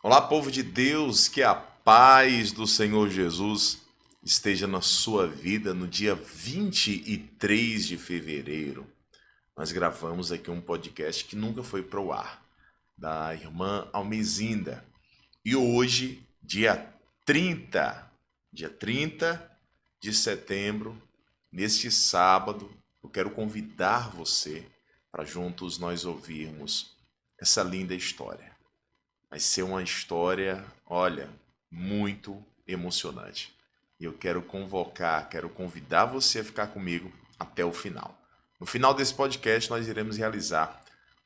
Olá, povo de Deus, que a paz do Senhor Jesus esteja na sua vida no dia 23 de fevereiro. Nós gravamos aqui um podcast que nunca foi para o ar, da irmã Almezinda. E hoje, dia 30 de setembro, neste sábado, eu quero convidar você para juntos nós ouvirmos essa linda história. Vai ser uma história, olha, muito emocionante. E eu quero convidar você a ficar comigo até o final. No final desse podcast, nós iremos realizar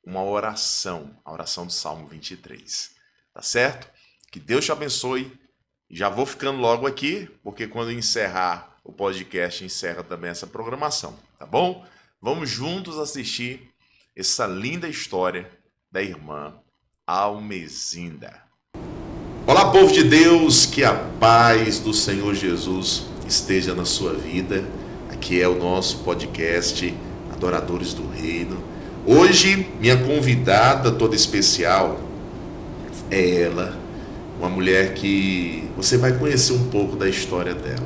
uma oração, a oração do Salmo 23. Tá certo? Que Deus te abençoe. Já vou ficando logo aqui, porque quando encerrar o podcast, encerra também essa programação, tá bom? Vamos juntos assistir essa linda história da irmã Almezinda. Olá, povo de Deus, que a paz do Senhor Jesus esteja na sua vida. Aqui é o nosso podcast Adoradores do Reino. Hoje, minha convidada toda especial é ela, uma mulher que você vai conhecer um pouco da história dela.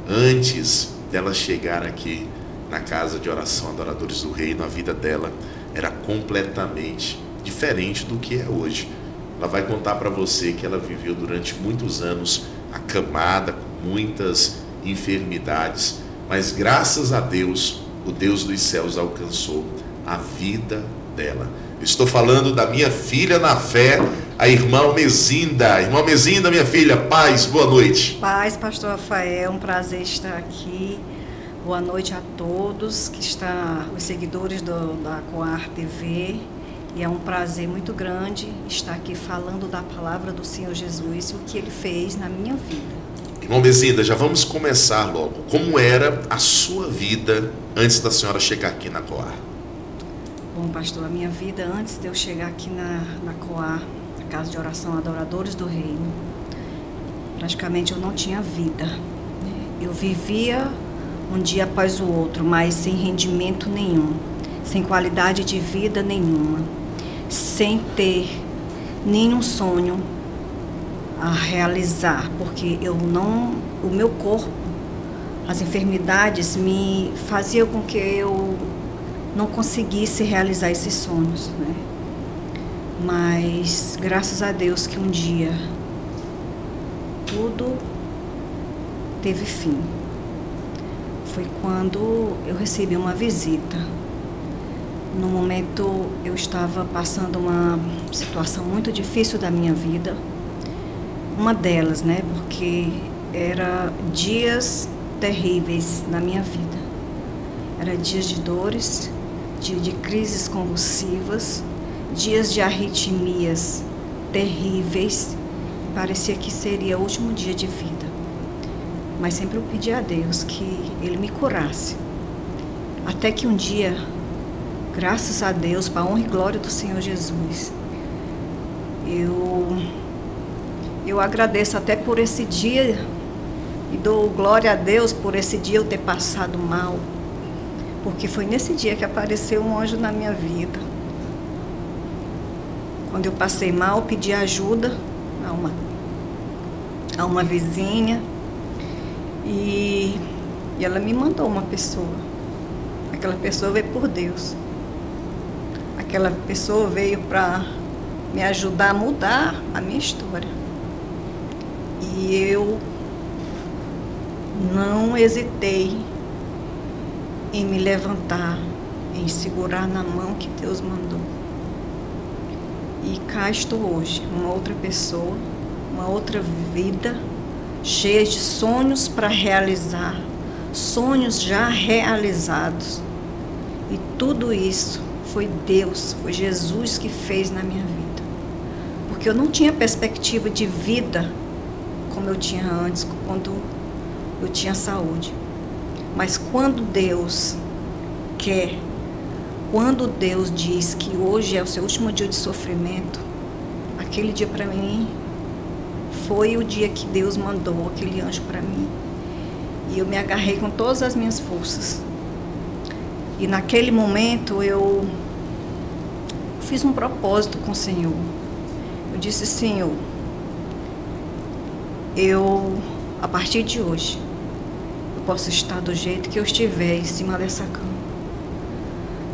Antes dela chegar aqui na casa de oração Adoradores do Reino, a vida dela era completamente diferente do que é hoje. Ela vai contar para você que ela viveu durante muitos anos acamada, com muitas enfermidades, mas graças a Deus, o Deus dos céus alcançou a vida dela. Eu estou falando da minha filha na fé, a irmã Almezinda. Irmã Almezinda, minha filha, paz, boa noite. Paz, pastor Rafael, um prazer estar aqui. Boa noite a todos que estão, os seguidores da Coar TV. E é um prazer muito grande estar aqui falando da palavra do Senhor Jesus e o que Ele fez na minha vida. Irmã Almezinda, já vamos começar logo. Como era a sua vida antes da senhora chegar aqui na Coar? Bom, pastor, a minha vida antes de eu chegar aqui na Coar, na Casa de Oração Adoradores do Reino, praticamente eu não tinha vida. Eu vivia um dia após o outro, mas sem rendimento nenhum, sem qualidade de vida nenhuma, sem ter nenhum sonho a realizar, porque o meu corpo, as enfermidades me faziam com que eu não conseguisse realizar esses sonhos, né? Mas graças a Deus que um dia tudo teve fim. Foi quando eu recebi uma visita. No momento eu estava passando uma situação muito difícil da minha vida. Uma delas, né? Porque era dias terríveis na minha vida. Era dias de dores, dias de crises convulsivas, dias de arritmias terríveis. Parecia que seria o último dia de vida. Mas sempre eu pedi a Deus que Ele me curasse. Até que um dia, graças a Deus, para a honra e glória do Senhor Jesus, eu agradeço até por esse dia e dou glória a Deus por esse dia eu ter passado mal, porque foi nesse dia que apareceu um anjo na minha vida. Quando eu passei mal, pedi ajuda a uma vizinha e ela me mandou uma pessoa. Aquela pessoa veio por Deus. Aquela pessoa veio para me ajudar a mudar a minha história. E eu não hesitei em me levantar, em segurar na mão que Deus mandou. E cá estou hoje, uma outra pessoa, uma outra vida, cheia de sonhos para realizar, sonhos já realizados. E tudo isso foi Deus, foi Jesus que fez na minha vida. Porque eu não tinha perspectiva de vida como eu tinha antes, quando eu tinha saúde. Mas quando Deus quer, quando Deus diz que hoje é o seu último dia de sofrimento, aquele dia para mim foi o dia que Deus mandou aquele anjo para mim. E eu me agarrei com todas as minhas forças. E naquele momento eu fiz um propósito com o Senhor. Eu disse: Senhor, a partir de hoje, eu posso estar do jeito que eu estiver em cima dessa cama.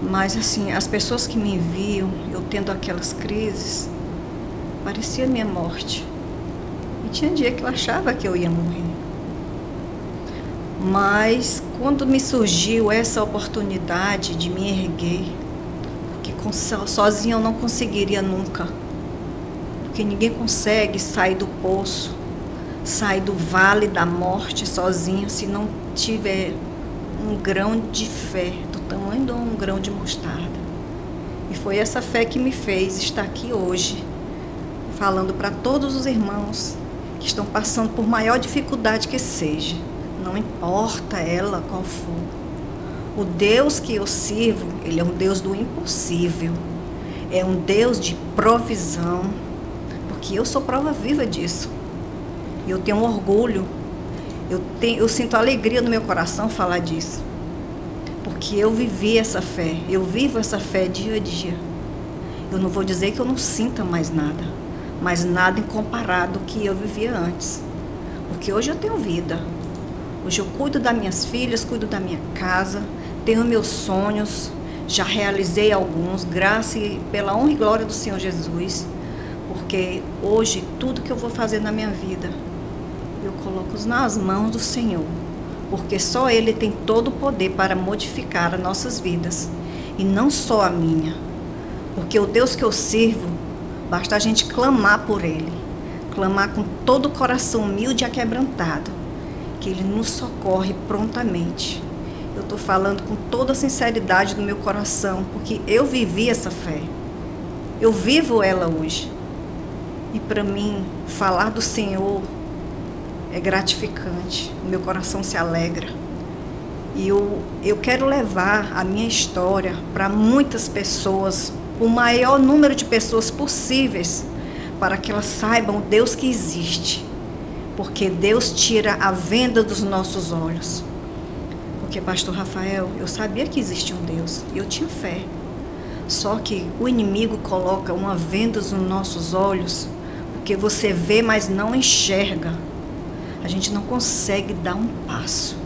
Mas assim, as pessoas que me viam, eu tendo aquelas crises, parecia minha morte. E tinha dia que eu achava que eu ia morrer. Mas quando me surgiu essa oportunidade de me erguer, que sozinha eu não conseguiria nunca, porque ninguém consegue sair do poço, sair do vale da morte sozinha se não tiver um grão de fé, do tamanho de um grão de mostarda. E foi essa fé que me fez estar aqui hoje, falando para todos os irmãos que estão passando por maior dificuldade que seja. Não importa ela qual for. O Deus que eu sirvo, Ele é um Deus do impossível. É um Deus de provisão. Porque eu sou prova viva disso. E eu tenho orgulho. Eu sinto alegria no meu coração falar disso. Porque eu vivi essa fé. Eu vivo essa fé dia a dia. Eu não vou dizer que eu não sinta mais nada. Mas nada incomparado ao que eu vivia antes. Porque hoje eu tenho vida. Hoje eu cuido das minhas filhas, cuido da minha casa, tenho meus sonhos, já realizei alguns, graças e pela honra e glória do Senhor Jesus, porque hoje tudo que eu vou fazer na minha vida, eu coloco nas mãos do Senhor, porque só Ele tem todo o poder para modificar as nossas vidas, e não só a minha, porque o Deus que eu sirvo, basta a gente clamar por Ele, clamar com todo o coração humilde e aquebrantado, que Ele nos socorre prontamente. Eu estou falando com toda a sinceridade do meu coração, porque eu vivi essa fé. Eu vivo ela hoje. E para mim, falar do Senhor é gratificante. O meu coração se alegra. E eu quero levar a minha história para muitas pessoas, o maior número de pessoas possíveis, para que elas saibam o Deus que existe. Porque Deus tira a venda dos nossos olhos. Porque, pastor Rafael, eu sabia que existia um Deus e eu tinha fé. Só que o inimigo coloca uma venda nos nossos olhos, porque você vê, mas não enxerga. A gente não consegue dar um passo,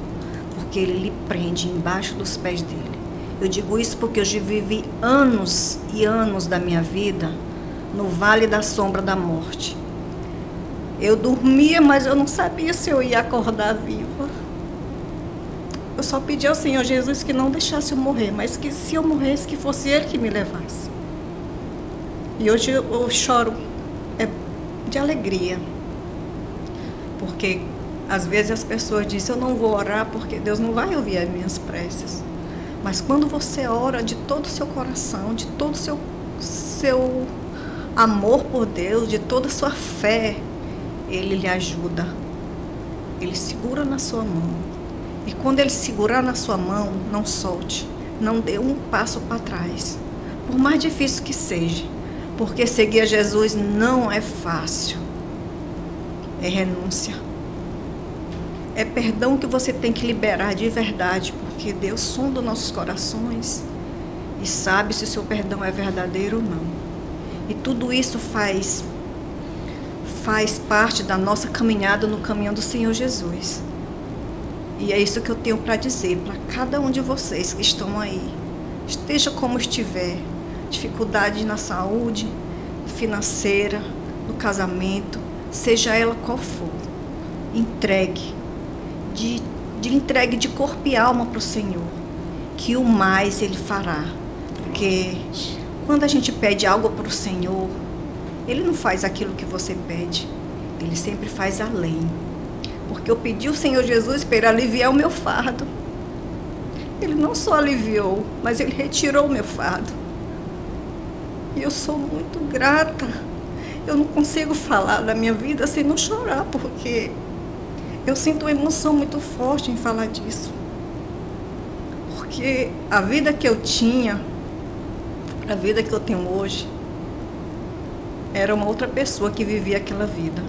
porque ele lhe prende embaixo dos pés dele. Eu digo isso porque eu já vivi anos e anos da minha vida no vale da sombra da morte. Eu dormia, mas eu não sabia se eu ia acordar viva. Eu só pedi ao Senhor Jesus que não deixasse eu morrer, mas que se eu morresse, que fosse Ele que me levasse. E hoje eu choro de alegria. Porque às vezes as pessoas dizem, eu não vou orar porque Deus não vai ouvir as minhas preces. Mas quando você ora de todo o seu coração, de todo o seu amor por Deus, de toda a sua fé, Ele lhe ajuda. Ele segura na sua mão. E quando Ele segurar na sua mão, não solte. Não dê um passo para trás. Por mais difícil que seja. Porque seguir a Jesus não é fácil. É renúncia. É perdão que você tem que liberar de verdade. Porque Deus sonda nossos corações e sabe se o seu perdão é verdadeiro ou não. E tudo isso faz parte da nossa caminhada no caminho do Senhor Jesus. E é isso que eu tenho para dizer para cada um de vocês que estão aí. Esteja como estiver, dificuldade na saúde, financeira, no casamento, seja ela qual for, entregue. Entregue de corpo e alma para o Senhor, que o mais Ele fará. Porque quando a gente pede algo para o Senhor, Ele não faz aquilo que você pede, Ele sempre faz além. Porque eu pedi ao Senhor Jesus para Ele aliviar o meu fardo. Ele não só aliviou, mas Ele retirou o meu fardo. E eu sou muito grata. Eu não consigo falar da minha vida sem não chorar, porque eu sinto uma emoção muito forte em falar disso. Porque a vida que eu tinha, a vida que eu tenho hoje, era uma outra pessoa que vivia aquela vida.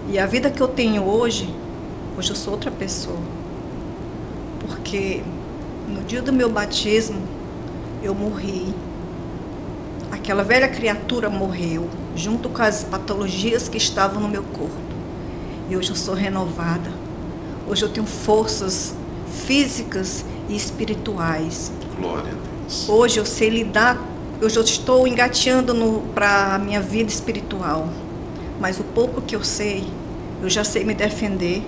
E a vida que eu tenho hoje eu sou outra pessoa. Porque no dia do meu batismo, eu morri. Aquela velha criatura morreu, junto com as patologias que estavam no meu corpo. E hoje eu sou renovada. Hoje eu tenho forças físicas e espirituais. Glória a Deus. Hoje eu sei lidar, hoje eu estou engateando para a minha vida espiritual. Mas o pouco que eu já sei me defender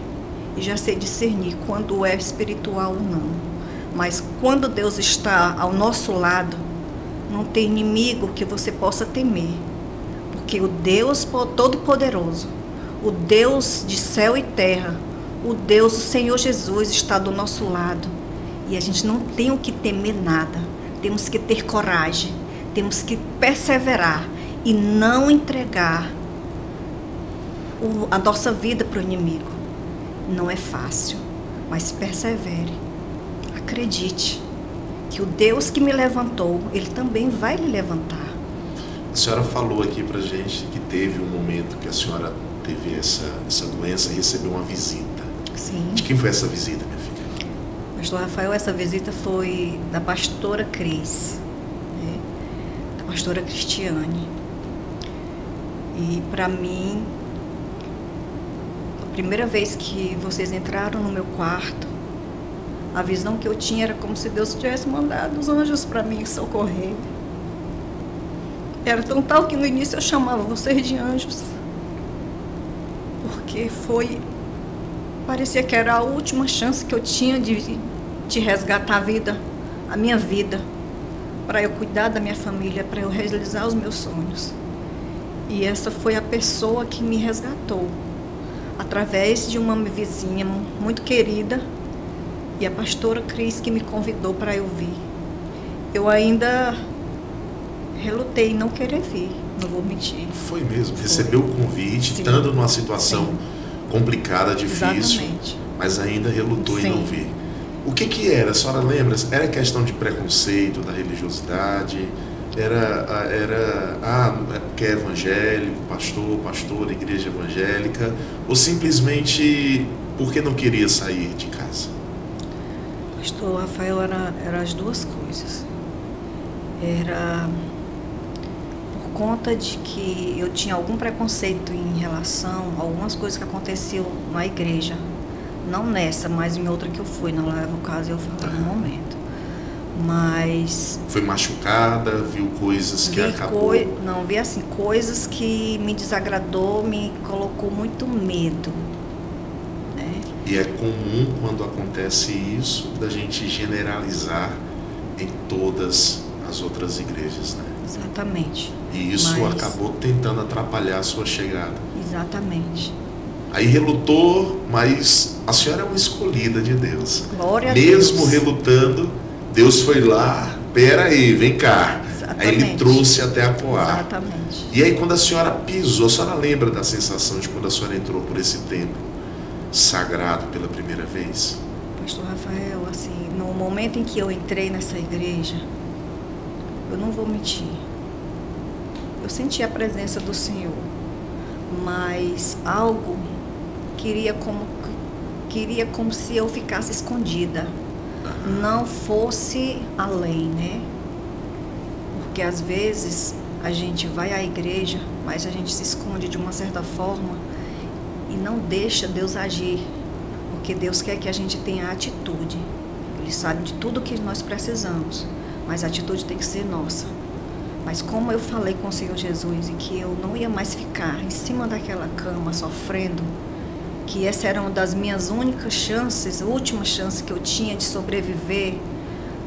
e já sei discernir quando é espiritual ou não. Mas quando Deus está ao nosso lado, não tem inimigo que você possa temer. Porque o Deus Todo-Poderoso, o Deus de céu e terra, o Deus, o Senhor Jesus está do nosso lado. E a gente não tem o que temer nada. Temos que ter coragem, temos que perseverar e não entregar a nossa vida para o inimigo. Não é fácil, mas persevere. Acredite que o Deus que me levantou, Ele também vai lhe levantar. A senhora falou aqui pra gente que teve um momento que a senhora teve essa doença e recebeu uma visita. Sim. De quem foi essa visita, minha filha? Pastor Rafael, essa visita foi da pastora Cris, né? Da pastora Cristiane. E para mim, a primeira vez que vocês entraram no meu quarto, a visão que eu tinha era como se Deus tivesse mandado os anjos para mim socorrer. Era tão tal que no início eu chamava vocês de anjos. Porque parecia que era a última chance que eu tinha de resgatar a minha vida, para eu cuidar da minha família, para eu realizar os meus sonhos. E essa foi a pessoa que me resgatou, através de uma vizinha muito querida, e a pastora Cris que me convidou para eu vir. Eu ainda relutei em não querer vir, não vou mentir. Foi mesmo, Foi. recebeu o convite, Sim. estando numa situação Sim. complicada, difícil, Exatamente. mas ainda relutou em Sim. não vir. O que era? A senhora lembra? Era questão de preconceito, da religiosidade? É porque é evangélico, pastora, igreja evangélica? Ou simplesmente porque não queria sair de casa? Pastor Rafael, era as duas coisas. Era por conta de que eu tinha algum preconceito em relação a algumas coisas que aconteciam na igreja. Não nessa, mas em outra que eu fui, não leva o caso eu falo no momento. Mas Foi machucada, viu coisas que acabou... vi assim, coisas que me desagradou, me colocou muito medo, né? E é comum quando acontece isso da gente generalizar em todas as outras igrejas, né? Exatamente. E isso acabou tentando atrapalhar a sua chegada. Exatamente. Aí relutou, mas a senhora é uma escolhida de Deus. Glória a Mesmo Deus. relutando, Deus foi lá, pera aí, vem cá. Exatamente. Aí Ele trouxe até a Poá. Exatamente. E aí quando a senhora pisou, a senhora lembra da sensação de quando a senhora entrou por esse templo sagrado pela primeira vez? Pastor Rafael, assim, no momento em que eu entrei nessa igreja, eu não vou mentir, eu senti a presença do Senhor, mas algo queria como se eu ficasse escondida, não fosse além, né? Porque às vezes a gente vai à igreja, mas a gente se esconde de uma certa forma e não deixa Deus agir, porque Deus quer que a gente tenha atitude. Ele sabe de tudo que nós precisamos, mas a atitude tem que ser nossa. Mas como eu falei com o Senhor Jesus e que eu não ia mais ficar em cima daquela cama sofrendo, que essa era uma das minhas únicas chances, a última chance que eu tinha de sobreviver,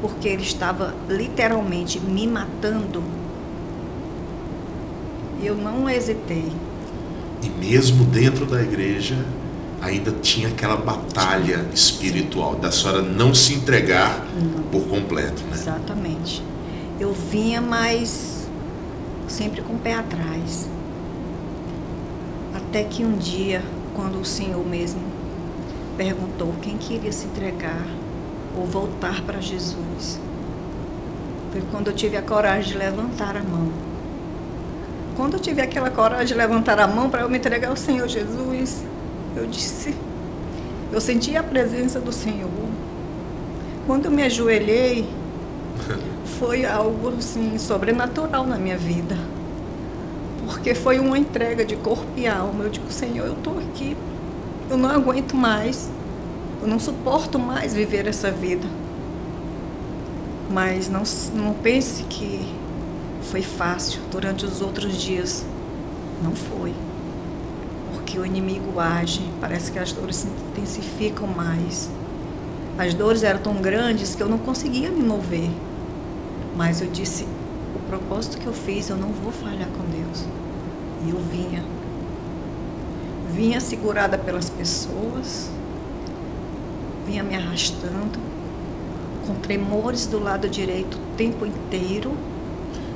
porque Ele estava literalmente me matando, eu não hesitei. E mesmo dentro da igreja, ainda tinha aquela batalha espiritual, da senhora não se entregar por completo, né? Exatamente. Eu vinha, mas sempre com o pé atrás. Até que um dia, quando o Senhor mesmo perguntou quem queria se entregar ou voltar para Jesus, foi quando eu tive a coragem de levantar a mão. Quando eu tive aquela coragem de levantar a mão para eu me entregar ao Senhor Jesus, eu senti a presença do Senhor. Quando eu me ajoelhei, foi algo assim sobrenatural na minha vida, porque foi uma entrega de corpo e alma. Eu digo, Senhor, eu estou aqui eu não aguento mais, eu não suporto mais viver essa vida. Mas não pense que foi fácil durante os outros dias. Não foi. Porque o inimigo age, parece que as dores se intensificam mais. As dores eram tão grandes que eu não conseguia me mover. Mas eu disse, o propósito que eu fiz, eu não vou falhar com Deus. E eu vinha segurada pelas pessoas, vinha me arrastando, com tremores do lado direito o tempo inteiro.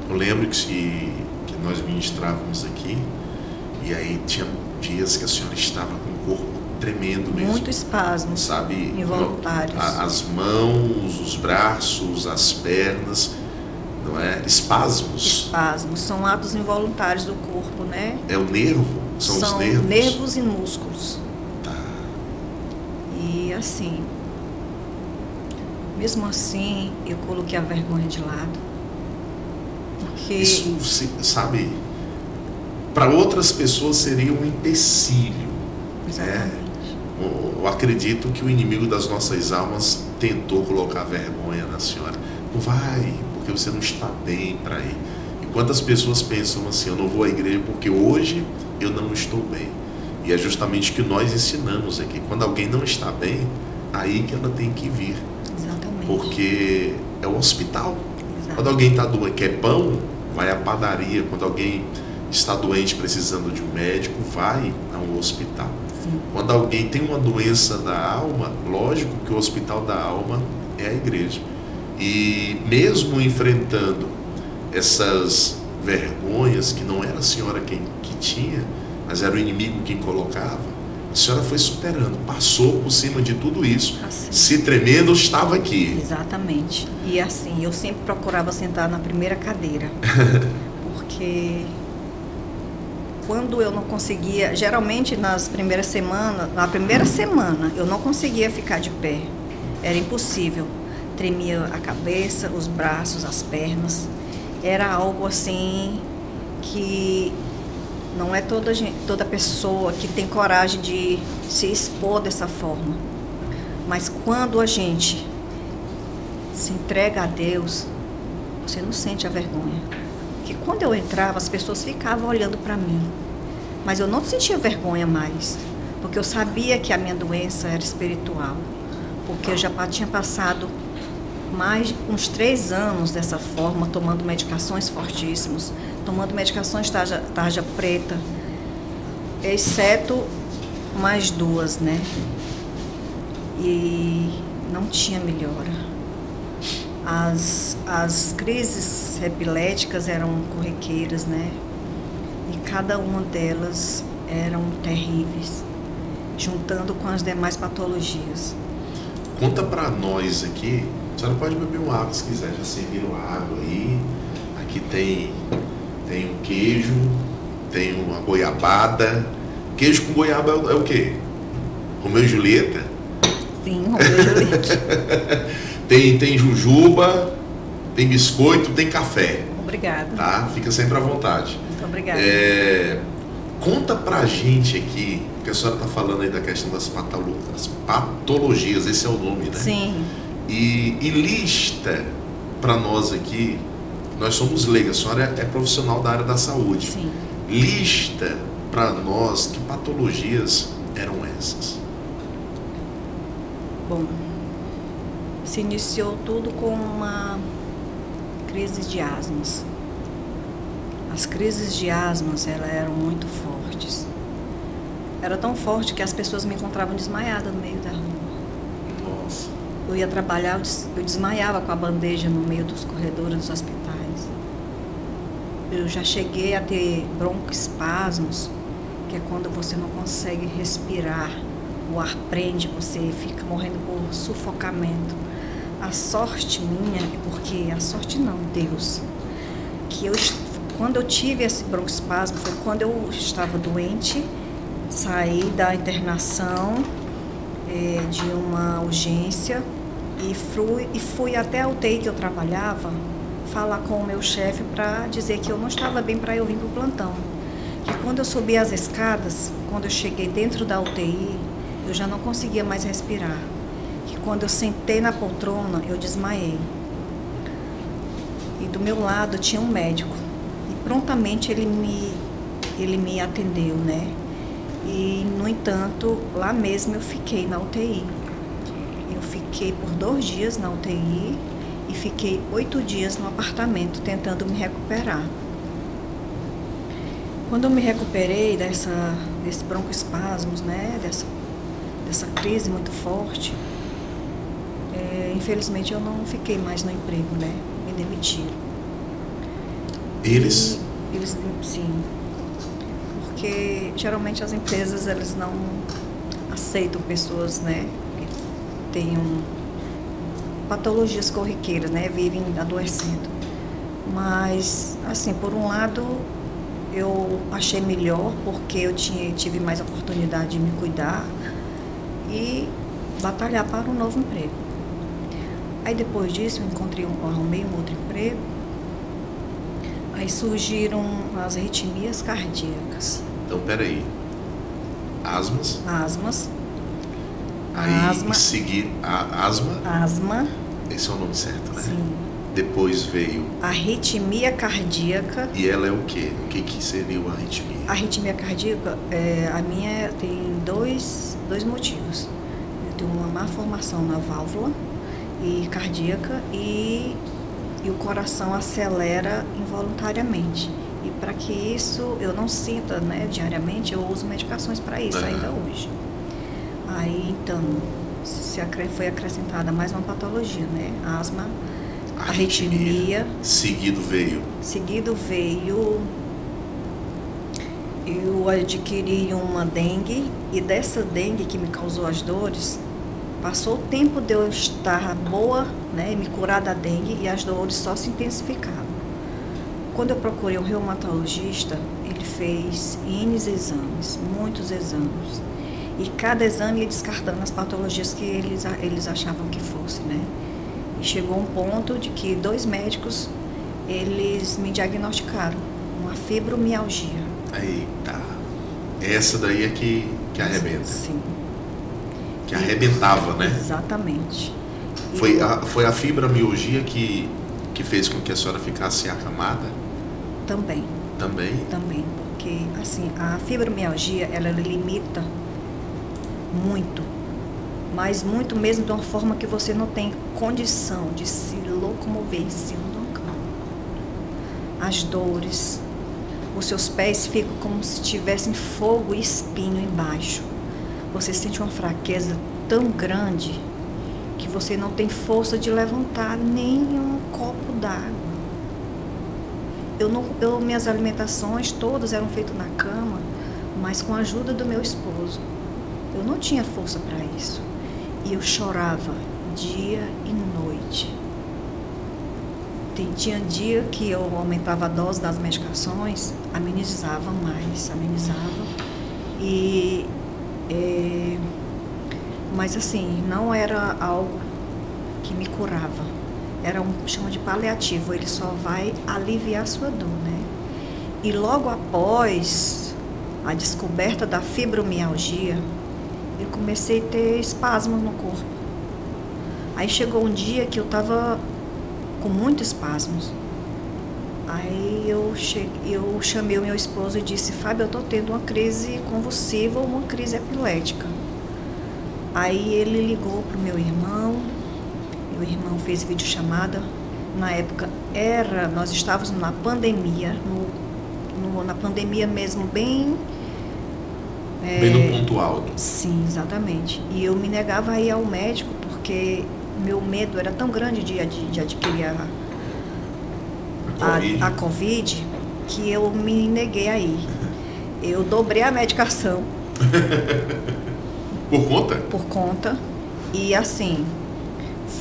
Eu lembro que nós ministrávamos aqui, e aí tinha dias que a senhora estava com o corpo tremendo mesmo. Muito espasmos, sabe? involuntários. As mãos, os braços, as pernas, não é? Espasmos. Espasmos, são atos involuntários do corpo, né? É o nervo? São os nervos? Nervos e músculos. Tá. E assim, mesmo assim, eu coloquei a vergonha de lado. Porque... Isso, sabe, para outras pessoas seria um empecilho. Exatamente. Né? Eu acredito que o inimigo das nossas almas tentou colocar vergonha na senhora. Não vai, porque você não está bem para ir. E quantas pessoas pensam assim, eu não vou à igreja porque hoje eu não estou bem. E é justamente o que nós ensinamos aqui. Quando alguém não está bem, aí que ela tem que vir. Exatamente. Porque é o hospital. Exato. Quando alguém está doente, quer pão, vai à padaria. Quando alguém está doente, precisando de um médico, vai ao hospital. Sim. Quando alguém tem uma doença da alma, lógico que o hospital da alma é a igreja. E mesmo enfrentando essas vergonhas, que não era a senhora que tinha, mas era o inimigo quem colocava, a senhora foi superando, passou por cima de tudo isso, assim. Se tremendo, estava aqui. Exatamente. E assim, eu sempre procurava sentar na primeira cadeira, porque quando eu não conseguia, geralmente na primeira semana eu não conseguia ficar de pé, era impossível. Tremia a cabeça, os braços, as pernas. Era algo assim que não é toda pessoa que tem coragem de se expor dessa forma. Mas quando a gente se entrega a Deus, você não sente a vergonha. Porque quando eu entrava, as pessoas ficavam olhando para mim. Mas eu não sentia vergonha mais. Porque eu sabia que a minha doença era espiritual. Porque eu já tinha passado mais de uns 3 anos dessa forma, tomando medicações fortíssimas, tomando medicações tarja preta, exceto mais 2, né? E não tinha melhora. As crises epiléticas eram corriqueiras, né? E cada uma delas eram terríveis, juntando com as demais patologias. Conta para nós aqui. A senhora pode beber uma água se quiser, já serviram água aí. Aqui tem um queijo, tem uma goiabada. Queijo com goiaba é o quê? Romeu e Julieta? Sim, Romeu e Julieta. tem jujuba, tem biscoito, tem café. Obrigada. Tá? Fica sempre à vontade. Muito obrigada. Conta pra gente aqui, porque a senhora tá falando aí da questão das patologias, esse é o nome, né? Sim. E lista para nós aqui, nós somos leigos, a senhora é profissional da área da saúde. Sim. Lista para nós que patologias eram essas. Bom, se iniciou tudo com uma crise de asmas. As crises de asmas, elas eram muito fortes. Era tão forte que as pessoas me encontravam desmaiada no meio da rua. Nossa. Eu ia trabalhar, eu desmaiava com a bandeja no meio dos corredores dos hospitais. Eu já cheguei a ter broncoespasmos, que é quando você não consegue respirar, o ar prende, você fica morrendo por sufocamento. A sorte minha é porque, a sorte não, Deus, que quando eu tive esse broncoespasmo foi quando eu estava doente, saí da internação de uma urgência e fui até a UTI que eu trabalhava falar com o meu chefe para dizer que eu não estava bem para eu vir para o plantão. E quando eu subi as escadas, quando eu cheguei dentro da UTI, eu já não conseguia mais respirar. Que quando eu sentei na poltrona, eu desmaiei. E do meu lado tinha um médico. E prontamente ele me atendeu, né? E, no entanto, lá mesmo eu fiquei na UTI. Eu fiquei por 2 dias na UTI e fiquei 8 dias no apartamento tentando me recuperar. Quando eu me recuperei desse broncoespasmos, né? Dessa crise muito forte, infelizmente eu não fiquei mais no emprego, né? Me demitiram. Eles? Eles, sim. Porque geralmente as empresas elas não aceitam pessoas, né? Que tenham patologias corriqueiras, né? Vivem adoecendo. Mas, assim, por um lado, eu achei melhor porque eu tive mais oportunidade de me cuidar e batalhar para um novo emprego. Aí depois disso eu arrumei um outro emprego. Aí surgiram as arritmias cardíacas. Então, peraí. Asmas? Asmas. Aí, Asma. em seguida, asma. Asma. Esse é o nome certo, né? Sim. Depois veio... Arritmia cardíaca. E ela é o quê? O que seria uma arritmia? A arritmia cardíaca, a minha tem dois motivos. Eu tenho uma má formação na válvula cardíaca e o coração acelera involuntariamente. E para que isso eu não sinta, né, diariamente, eu uso medicações para isso ainda hoje. Aí, então, foi acrescentada mais uma patologia, né? Asma, arritmia. Seguido veio... Eu adquiri uma dengue e dessa dengue que me causou as dores, passou o tempo de eu estar boa, né, me curar da dengue e as dores só se intensificaram. Quando eu procurei um reumatologista, ele fez N exames, muitos exames. E cada exame ia descartando as patologias que eles achavam que fosse, né? E chegou um ponto de que 2 médicos, eles me diagnosticaram uma fibromialgia. Eita, essa daí é que arrebenta. Sim. Que arrebentava, né? Exatamente. Foi a fibromialgia que fez com que a senhora ficasse acamada? Também. Também? Também, porque assim, a fibromialgia, ela limita muito, mas muito mesmo de uma forma que você não tem condição de se locomover em cima de uma cama. As dores, os seus pés ficam como se tivessem fogo e espinho embaixo. Você sente uma fraqueza tão grande que você não tem força de levantar nem um copo d'água. Minhas alimentações todas eram feitas na cama, mas com a ajuda do meu esposo. Eu não tinha força para isso. E eu chorava dia e noite. Tinha dia que eu aumentava a dose das medicações, amenizava. Mas assim, não era algo que me curava. Era chama de paliativo, ele só vai aliviar a sua dor, né? E logo após a descoberta da fibromialgia, eu comecei a ter espasmos no corpo. Aí chegou um dia que eu estava com muitos espasmos. Aí eu chamei o meu esposo e disse: Fábio, eu estou tendo uma crise convulsiva ou uma crise epilética. Aí ele ligou para o meu irmão fez videochamada. Na época nós estávamos na pandemia, na pandemia mesmo, bem no ponto alto. Sim, exatamente. E eu me negava a ir ao médico porque meu medo era tão grande de adquirir a COVID que eu me neguei a ir. Eu dobrei a medicação. Por conta? Por conta. E assim,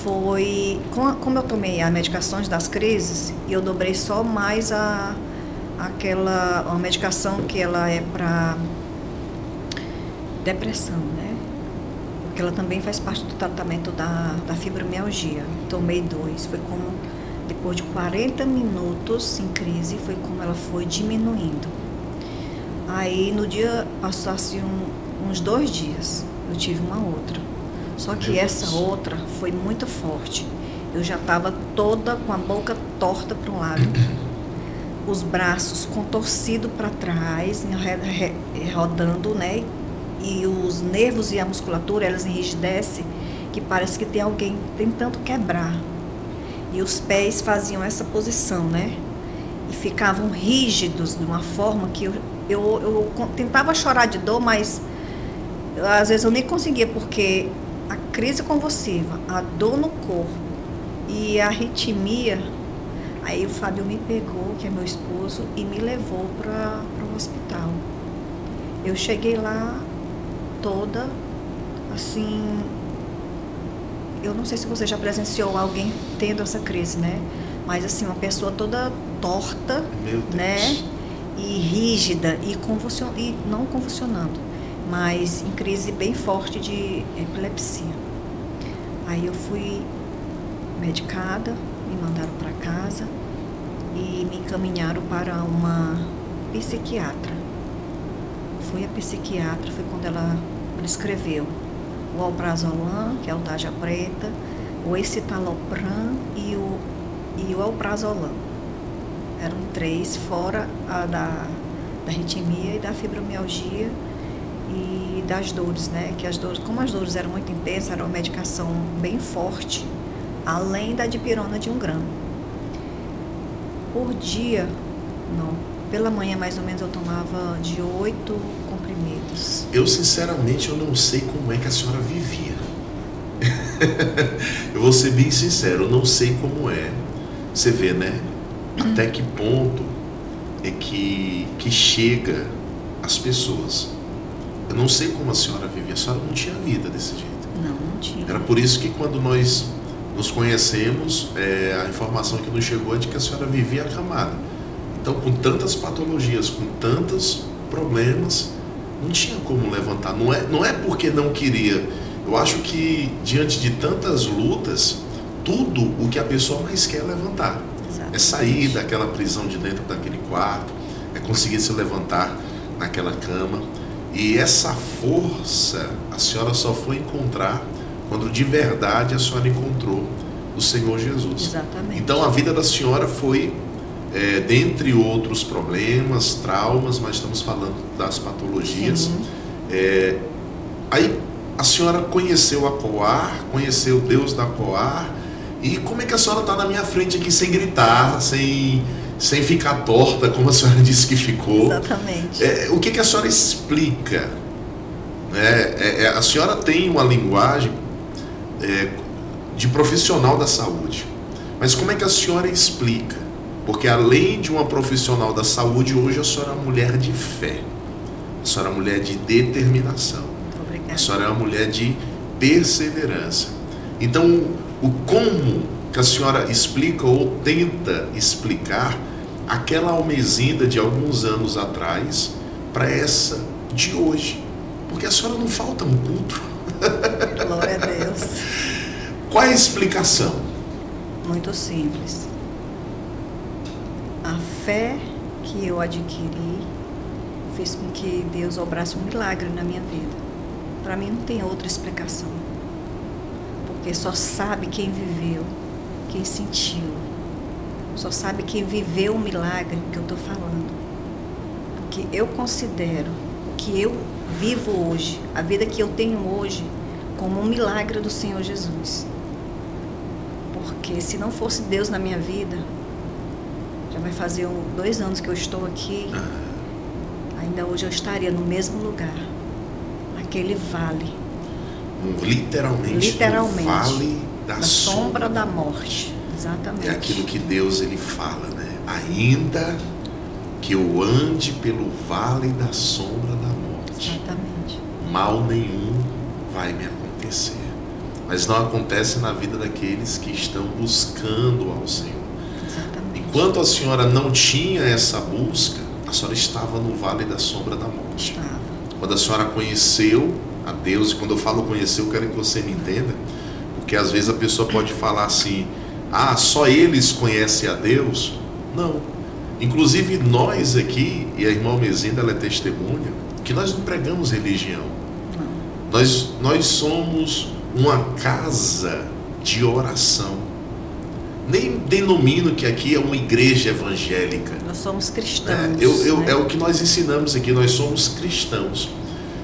como eu tomei as medicações das crises, eu dobrei só mais uma medicação que ela é para depressão, né? Porque ela também faz parte do tratamento da fibromialgia. Tomei 2, foi como depois de 40 minutos em crise, foi como ela foi diminuindo. Aí no dia, passou assim uns 2 dias, eu tive uma outra. Só que Meu essa Deus. outra foi muito forte. Eu já estava toda com a boca torta para um lado, os braços contorcidos para trás, rodando, né? E os nervos e a musculatura, elas enrijecem, que parece que tem alguém tentando quebrar. E os pés faziam essa posição, né? E ficavam rígidos de uma forma que eu tentava chorar de dor, mas às vezes eu nem conseguia, porque a crise convulsiva, a dor no corpo e a arritmia. Aí o Fábio me pegou, que é meu esposo, e me levou para o hospital. Eu cheguei lá toda, assim, eu não sei se você já presenciou alguém tendo essa crise, né? Mas assim, uma pessoa toda torta, Meu Deus. né? E rígida, e não convulsionando, mas em crise bem forte de epilepsia. Aí eu fui medicada, me mandaram para casa e me encaminharam para uma psiquiatra. Fui a psiquiatra, foi quando ela prescreveu o alprazolam, que é o tarja preta, o escitalopram e o alprazolam. Eram 3, fora a da arritmia e da fibromialgia e das dores, né? Que as dores, como as dores eram muito intensas, era uma medicação bem forte, além da dipirona de 1 grama. Por dia, não, pela manhã mais ou menos eu tomava de 8 comprimidos. Eu sinceramente eu não sei como é que a senhora vivia. Eu vou ser bem sincero, eu não sei como é. Você vê, né? Até que ponto é que chega as pessoas. Eu não sei como a senhora vivia. A senhora não tinha vida desse jeito. Não tinha. Era por isso que quando nós nos conhecemos, a informação que nos chegou é de que a senhora vivia acamada. Então, com tantas patologias, com tantos problemas, não tinha como levantar. Não é porque não queria. Eu acho que diante de tantas lutas, tudo o que a pessoa mais quer é levantar. Exatamente. É sair daquela prisão de dentro daquele quarto, é conseguir se levantar naquela cama. E essa força a senhora só foi encontrar quando de verdade a senhora encontrou o Senhor Jesus. Exatamente. Então a vida da senhora foi, dentre outros problemas, traumas, mas estamos falando das patologias. Sim. Aí a senhora conheceu a Coar, conheceu Deus da Coar. E como é que a senhora está na minha frente aqui sem gritar, sem ficar torta, como a senhora disse que ficou? Exatamente. O que a senhora explica? A senhora tem uma linguagem de profissional da saúde, mas como é que a senhora explica? Porque além de uma profissional da saúde, hoje a senhora é uma mulher de fé, a senhora é uma mulher de determinação, Muito obrigada. a senhora é uma mulher de perseverança. Então, o como que a senhora explica ou tenta explicar aquela Almezinda de alguns anos atrás para essa de hoje? Porque a senhora não falta um culto. Glória a Deus. Qual é a explicação? Muito simples. A fé que eu adquiri fez com que Deus obrasse um milagre na minha vida. Para mim não tem outra explicação. Porque só sabe quem viveu, quem sentiu. Só sabe quem viveu o milagre que eu estou falando. Porque eu considero o que eu vivo hoje, a vida que eu tenho hoje, como um milagre do Senhor Jesus. Porque se não fosse Deus na minha vida, já vai fazer 2 anos que eu estou aqui, ainda hoje eu estaria no mesmo lugar, naquele vale. Literalmente. No vale da sombra da morte. Exatamente. É aquilo que Deus ele fala, né? Ainda que eu ande pelo vale da sombra da morte, exatamente, mal nenhum vai me acontecer. Mas não acontece na vida daqueles que estão buscando ao Senhor. Exatamente. Enquanto a senhora não tinha essa busca, a senhora estava no vale da sombra da morte. Estava. Quando a senhora conheceu a Deus, e quando eu falo conhecer, eu quero que você me entenda, porque às vezes a pessoa pode falar assim, só eles conhecem a Deus? Não. Inclusive nós aqui, e a irmã Almezinda, ela é testemunha, que nós não pregamos religião. Não. Nós somos uma casa de oração. Nem denomino que aqui é uma igreja evangélica. Nós somos cristãos. É o que nós ensinamos aqui, nós somos cristãos.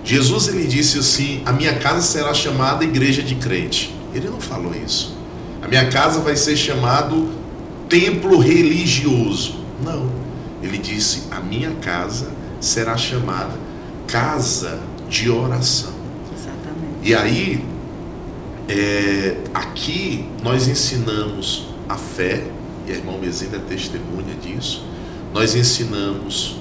Jesus, ele disse assim: a minha casa será chamada igreja de crente. Ele não falou isso. A minha casa vai ser chamado templo religioso. Não. Ele disse: a minha casa será chamada casa de oração. Exatamente. E aí, aqui nós ensinamos a fé, e a irmã Mezinda é testemunha disso. Nós ensinamos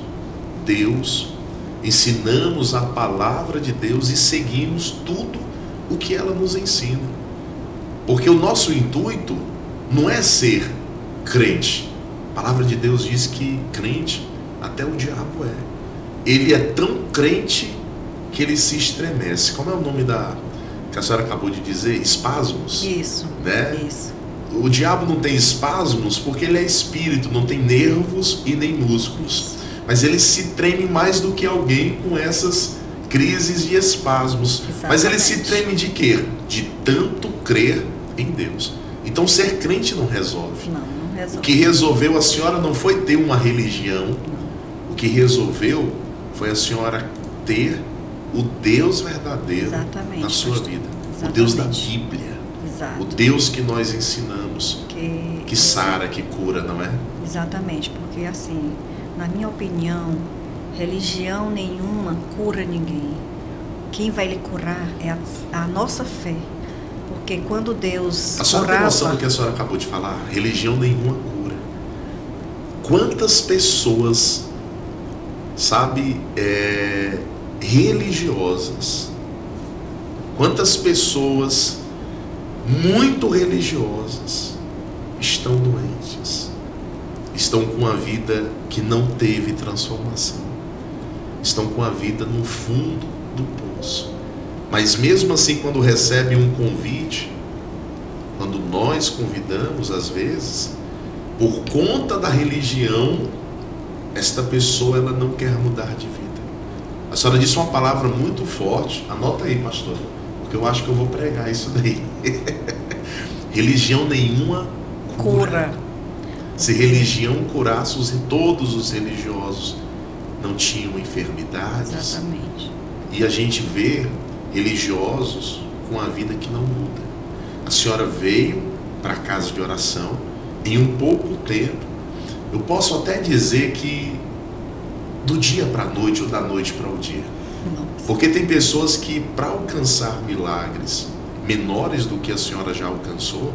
Deus, ensinamos a palavra de Deus e seguimos tudo o que ela nos ensina. Porque o nosso intuito não é ser crente. A palavra de Deus diz que crente até o diabo é. Ele é tão crente que ele se estremece. Como é o nome que a senhora acabou de dizer? Espasmos? Isso, né? Isso. O diabo não tem espasmos porque ele é espírito, não tem nervos e nem músculos. Mas ele se treme mais do que alguém com essas crises de espasmos. Exatamente. Mas ele se treme de quê? De tanto crer em Deus. Então ser crente não resolve. Não resolve. O que resolveu a senhora não foi ter uma religião. Não. O que resolveu foi a senhora ter o Deus verdadeiro na sua vida. Exatamente. O Deus da Bíblia. Exato. O Deus que nós ensinamos. Que sara, que cura, não é? Exatamente, porque assim, na minha opinião, religião nenhuma cura ninguém. Quem vai lhe curar é a nossa fé. Porque quando Deus A senhora tem noção do que a senhora acabou de falar? Religião nenhuma cura. Quantas pessoas, sabe, religiosas, quantas pessoas muito religiosas estão doentes, estão com a vida que não teve transformação, estão com a vida no fundo do poço. Mas mesmo assim, quando recebe um convite, quando nós convidamos, às vezes, por conta da religião, esta pessoa ela não quer mudar de vida. A senhora disse uma palavra muito forte, anota aí, pastor, porque eu acho que eu vou pregar isso daí. Religião nenhuma cura. Se religião curasse, todos os religiosos não tinham enfermidades. Exatamente. E a gente vê religiosos com a vida que não muda. A senhora veio para a casa de oração em um pouco tempo. Eu posso até dizer que do dia para a noite ou da noite para o dia. Nossa. Porque tem pessoas que, para alcançar milagres menores do que a senhora já alcançou,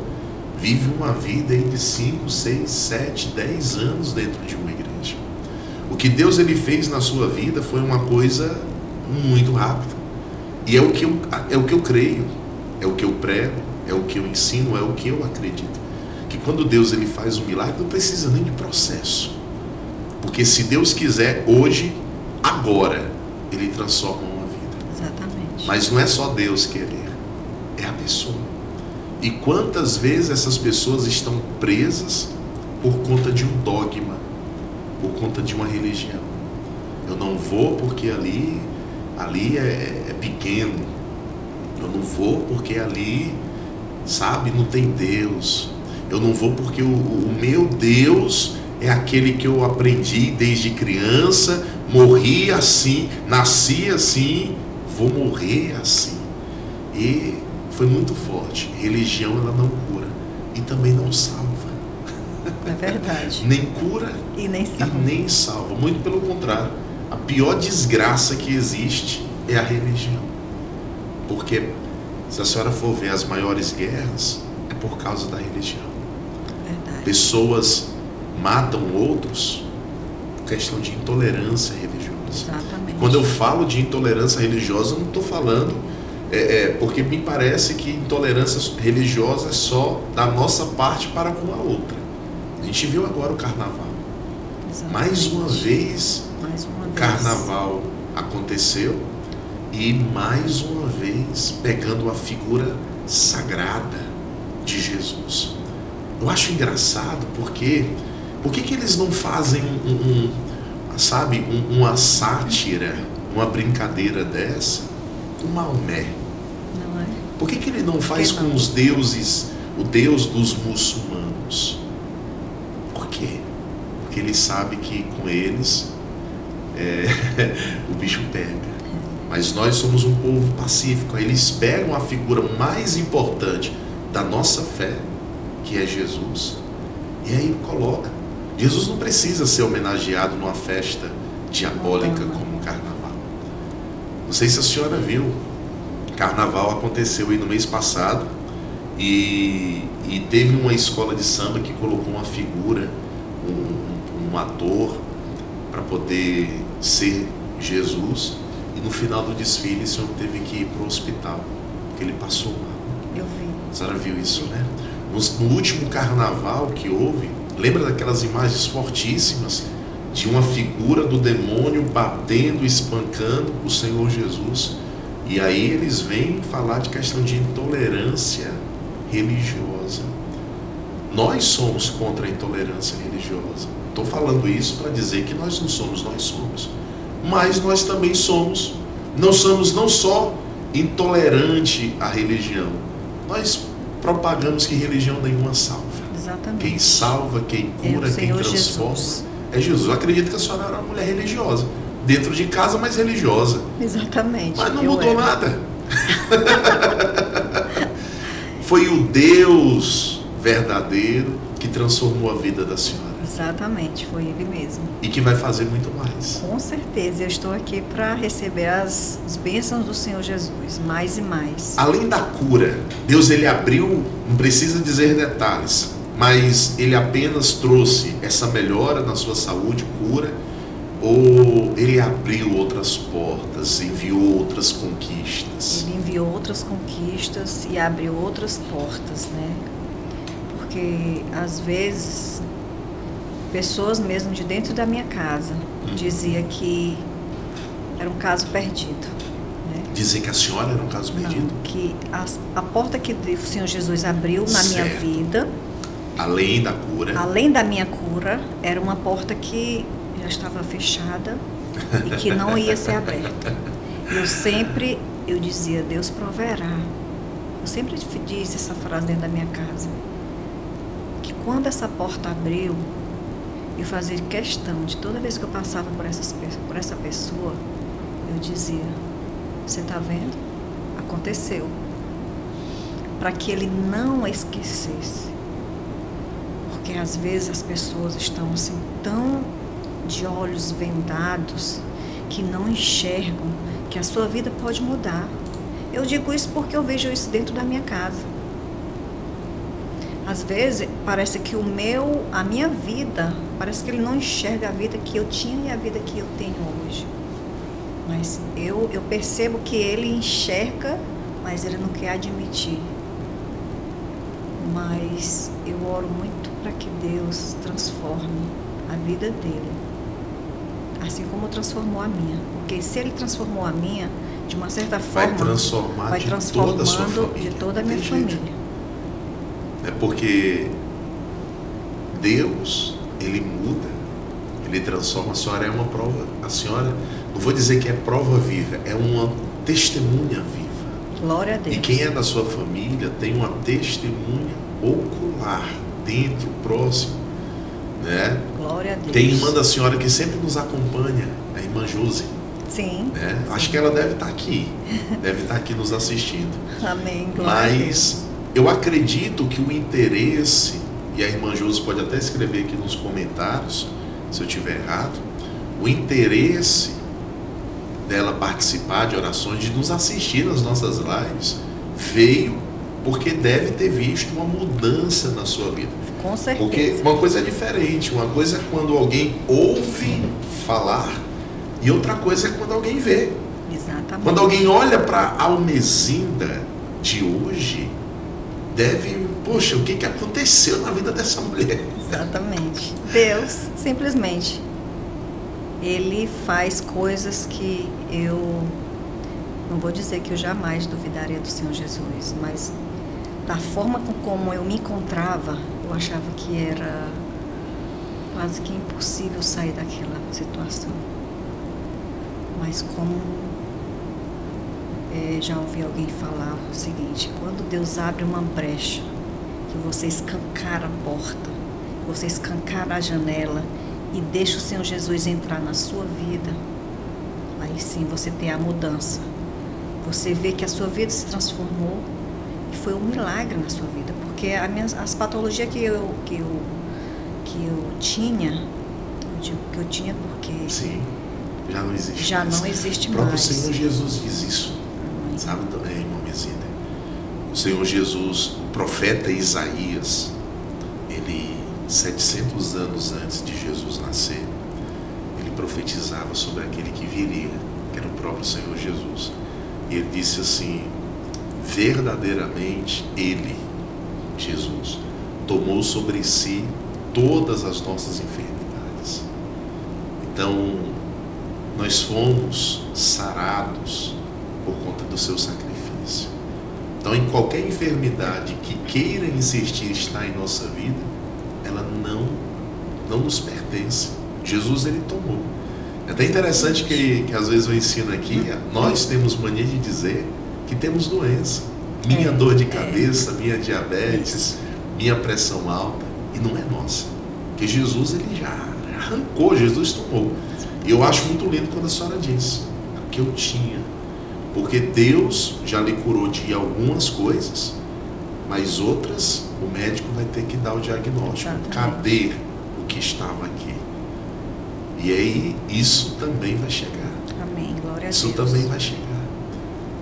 vivem uma vida aí de 5, 6, 7, 10 anos dentro de uma igreja. O que Deus ele fez na sua vida foi uma coisa muito rápida. E é o que eu creio, é o que eu prego, é o que eu ensino, é o que eu acredito. Que quando Deus ele faz um milagre, não precisa nem de processo. Porque se Deus quiser, hoje, agora, ele transforma uma vida. Exatamente. Mas não é só Deus querer, é a pessoa. E quantas vezes essas pessoas estão presas por conta de um dogma, por conta de uma religião. Eu não vou porque ali é pequeno. Eu não vou porque ali, sabe, não tem Deus. Eu não vou porque o meu Deus é aquele que eu aprendi desde criança, morri assim, nasci assim, vou morrer assim. E foi muito forte. Religião ela não cura e também não salva. É verdade. Nem cura e nem salva. Muito pelo contrário. A pior desgraça que existe é a religião. Porque se a senhora for ver as maiores guerras, é por causa da religião. Verdade. Pessoas matam outros por questão de intolerância religiosa. Exatamente. Quando eu falo de intolerância religiosa, eu não estou falando porque me parece que intolerância religiosa é só da nossa parte para com a outra. A gente viu agora o carnaval. Exatamente. Mais uma vez o carnaval aconteceu e mais uma vez pegando a figura sagrada de Jesus. Eu acho engraçado porque por que eles não fazem uma sátira, uma brincadeira dessa com Maomé? Não é? Por que ele não faz Por que não? com os deuses, o Deus dos muçulmanos? Por quê? Porque ele sabe que com eles o bicho pega. Mas nós somos um povo pacífico. Aí eles pegam a figura mais importante da nossa fé, que é Jesus, e aí coloca. Jesus não precisa ser homenageado numa festa diabólica como o carnaval. Não sei se a senhora viu, carnaval aconteceu aí no mês passado e teve uma escola de samba que colocou uma figura, um ator, para poder ser Jesus, e no final do desfile o senhor teve que ir para o hospital, porque ele passou mal. Eu vi. A senhora viu isso, né? No último carnaval que houve, lembra daquelas imagens fortíssimas de uma figura do demônio batendo, espancando o Senhor Jesus? E aí eles vêm falar de questão de intolerância religiosa. Nós somos contra a intolerância religiosa. Estou falando isso para dizer que nós não somos, nós somos. Mas nós também somos. Não somos não só intolerante à religião, nós propagamos que religião nenhuma salva. Exatamente. Quem salva, quem cura, quem transforma é Jesus. Eu acredito que a senhora era uma mulher religiosa. Dentro de casa, mas religiosa. Exatamente. Mas não mudou nada. Foi o Deus verdadeiro que transformou a vida da senhora. Exatamente, foi ele mesmo. E que vai fazer muito mais. Com certeza, eu estou aqui para receber as bênçãos do Senhor Jesus, mais e mais. Além da cura, Deus ele abriu, não precisa dizer detalhes, mas ele apenas trouxe essa melhora na sua saúde, cura, ou ele abriu outras portas, enviou outras conquistas? Ele enviou outras conquistas e abriu outras portas, né? Porque às vezes pessoas mesmo de dentro da minha casa dizia que era um caso perdido, né? Dizem que a senhora era um caso perdido? Não, que a porta que o Senhor Jesus abriu na minha vida, além da cura, além da minha cura, era uma porta que já estava fechada e que não ia ser aberta. Eu dizia, Deus proverá. Eu sempre disse essa frase dentro da minha casa, que quando essa porta abriu, eu fazia questão de toda vez que eu passava por essa pessoa, eu dizia, você está vendo? Aconteceu. Para que ele não esquecesse. Porque às vezes as pessoas estão assim tão de olhos vendados que não enxergam que a sua vida pode mudar. Eu digo isso porque eu vejo isso dentro da minha casa. Às vezes parece que a minha vida, parece que ele não enxerga a vida que eu tinha e a vida que eu tenho hoje. Mas eu percebo que ele enxerga, mas ele não quer admitir. Mas eu oro muito para que Deus transforme a vida dele, assim como transformou a minha. Porque se ele transformou a minha, de uma certa forma, vai transformando toda a sua família. De toda a minha família. É porque Deus, ele muda, ele transforma. A senhora é uma prova, a senhora, não vou dizer que é prova viva, é uma testemunha viva. Glória a Deus. E quem é da sua família tem uma testemunha ocular, dentro, próximo, né? Glória a Deus. Tem irmã da senhora que sempre nos acompanha, a irmã Josi. Sim. Né? Sim. Acho que ela deve estar aqui, nos assistindo. Amém. Glória a Deus. Mas eu acredito que o interesse, e a irmã Josi pode até escrever aqui nos comentários, se eu estiver errado, o interesse dela participar de orações, de nos assistir nas nossas lives, veio porque deve ter visto uma mudança na sua vida. Com certeza. Porque uma coisa é diferente, uma coisa é quando alguém ouve falar e outra coisa é quando alguém vê. Exatamente. Quando alguém olha para a Almezinda de hoje, poxa, o que aconteceu na vida dessa mulher? Exatamente. Deus, simplesmente, ele faz coisas que eu não vou dizer que eu jamais duvidaria do Senhor Jesus, mas da forma como eu me encontrava, eu achava que era quase que impossível sair daquela situação. Mas como Já ouvi alguém falar o seguinte: quando Deus abre uma brecha, que você escancara a porta, você escancara a janela e deixa o Senhor Jesus entrar na sua vida, aí sim você tem a mudança. Você vê que a sua vida se transformou e foi um milagre na sua vida, porque as patologias que eu tinha, eu digo que eu tinha porque Sim, já não existe já mais. não existe O próprio mais. Senhor Jesus diz isso. Sabe também, irmã Mesida? O Senhor Jesus, o profeta Isaías, ele, 700 anos antes de Jesus nascer, ele profetizava sobre aquele que viria, que era o próprio Senhor Jesus. E ele disse assim: verdadeiramente ele, Jesus, tomou sobre si todas as nossas enfermidades. Então, nós fomos sarados por conta do seu sacrifício. Então, em qualquer enfermidade que queira insistir estar em nossa vida, ela não nos pertence. Jesus, ele tomou. É até interessante que às vezes eu ensino aqui, nós temos mania de dizer que temos doença. Minha dor de cabeça, minha diabetes, minha pressão alta, e não é nossa. Porque Jesus, ele já arrancou, Jesus tomou. E eu acho muito lindo quando a senhora diz, que eu tinha. Porque Deus já lhe curou de algumas coisas, mas outras o médico vai ter que dar o diagnóstico. Exatamente. Cadê o que estava aqui? E aí isso também vai chegar. Amém, glória a Deus. Isso também vai chegar.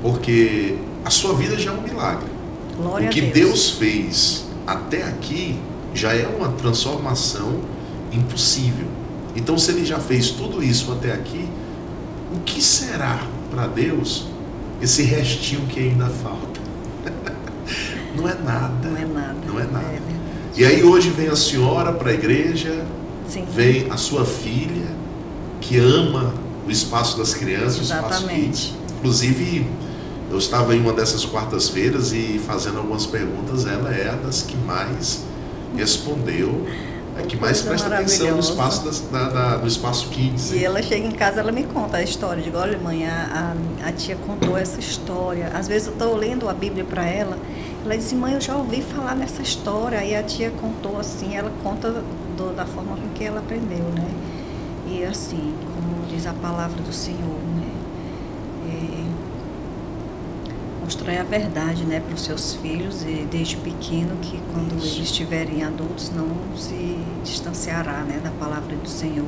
Porque a sua vida já é um milagre. Glória O que a Deus. Deus fez até aqui já é uma transformação impossível. Então, se ele já fez tudo isso até aqui, o que será para Deus esse restinho que ainda falta? Não é nada. Não é nada. Não é nada. É verdade. E aí hoje vem a senhora para a igreja, Sim. vem a sua filha, que ama o espaço das crianças, o espaço Exatamente. kids. Inclusive, eu estava em uma dessas quartas-feiras e fazendo algumas perguntas, ela é a das que mais respondeu, é que mais Coisa presta atenção no maravilhosa. espaço, no espaço kids. E ela chega em casa, ela me conta a história. Eu digo: olha, mãe, a tia contou essa história. Às vezes eu estou lendo a Bíblia para ela, ela disse: mãe, eu já ouvi falar nessa história. Aí a tia contou assim, ela conta da forma com que ela aprendeu, né? E assim, como diz a palavra do Senhor, né? Mostrar a verdade, né, para os seus filhos, e desde pequeno, que quando eles estiverem adultos não se distanciará, né, da palavra do Senhor.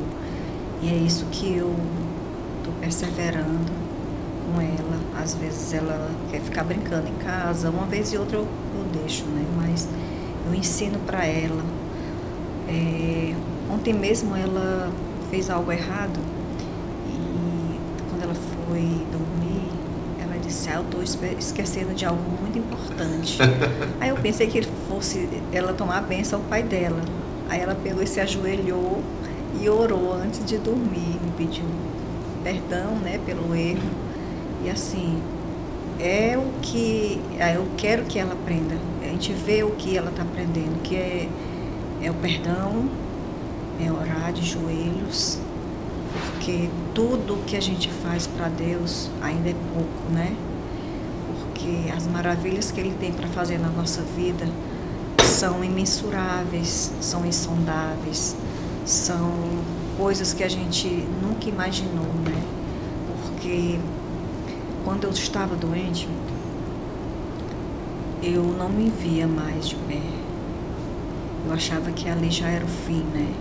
E é isso que eu estou perseverando com ela. Às vezes ela quer ficar brincando em casa, uma vez e outra eu deixo, né, mas eu ensino para ela. Ontem mesmo ela fez algo errado e quando ela foi dormir, ela disse: eu estou esquecendo de algo muito importante. Aí eu pensei que fosse ela tomar a bênção ao pai dela. Aí ela pegou e se ajoelhou e orou antes de dormir, me pediu perdão, né, pelo erro. E assim, é o que eu quero que ela aprenda. A gente vê o que ela está aprendendo, que é o perdão, é orar de joelhos, porque tudo que a gente faz para Deus ainda é pouco, né? Porque as maravilhas que Ele tem para fazer na nossa vida são imensuráveis, são insondáveis, são coisas que a gente nunca imaginou, né? Porque quando eu estava doente, eu não me via mais de pé. Eu achava que ali já era o fim, né?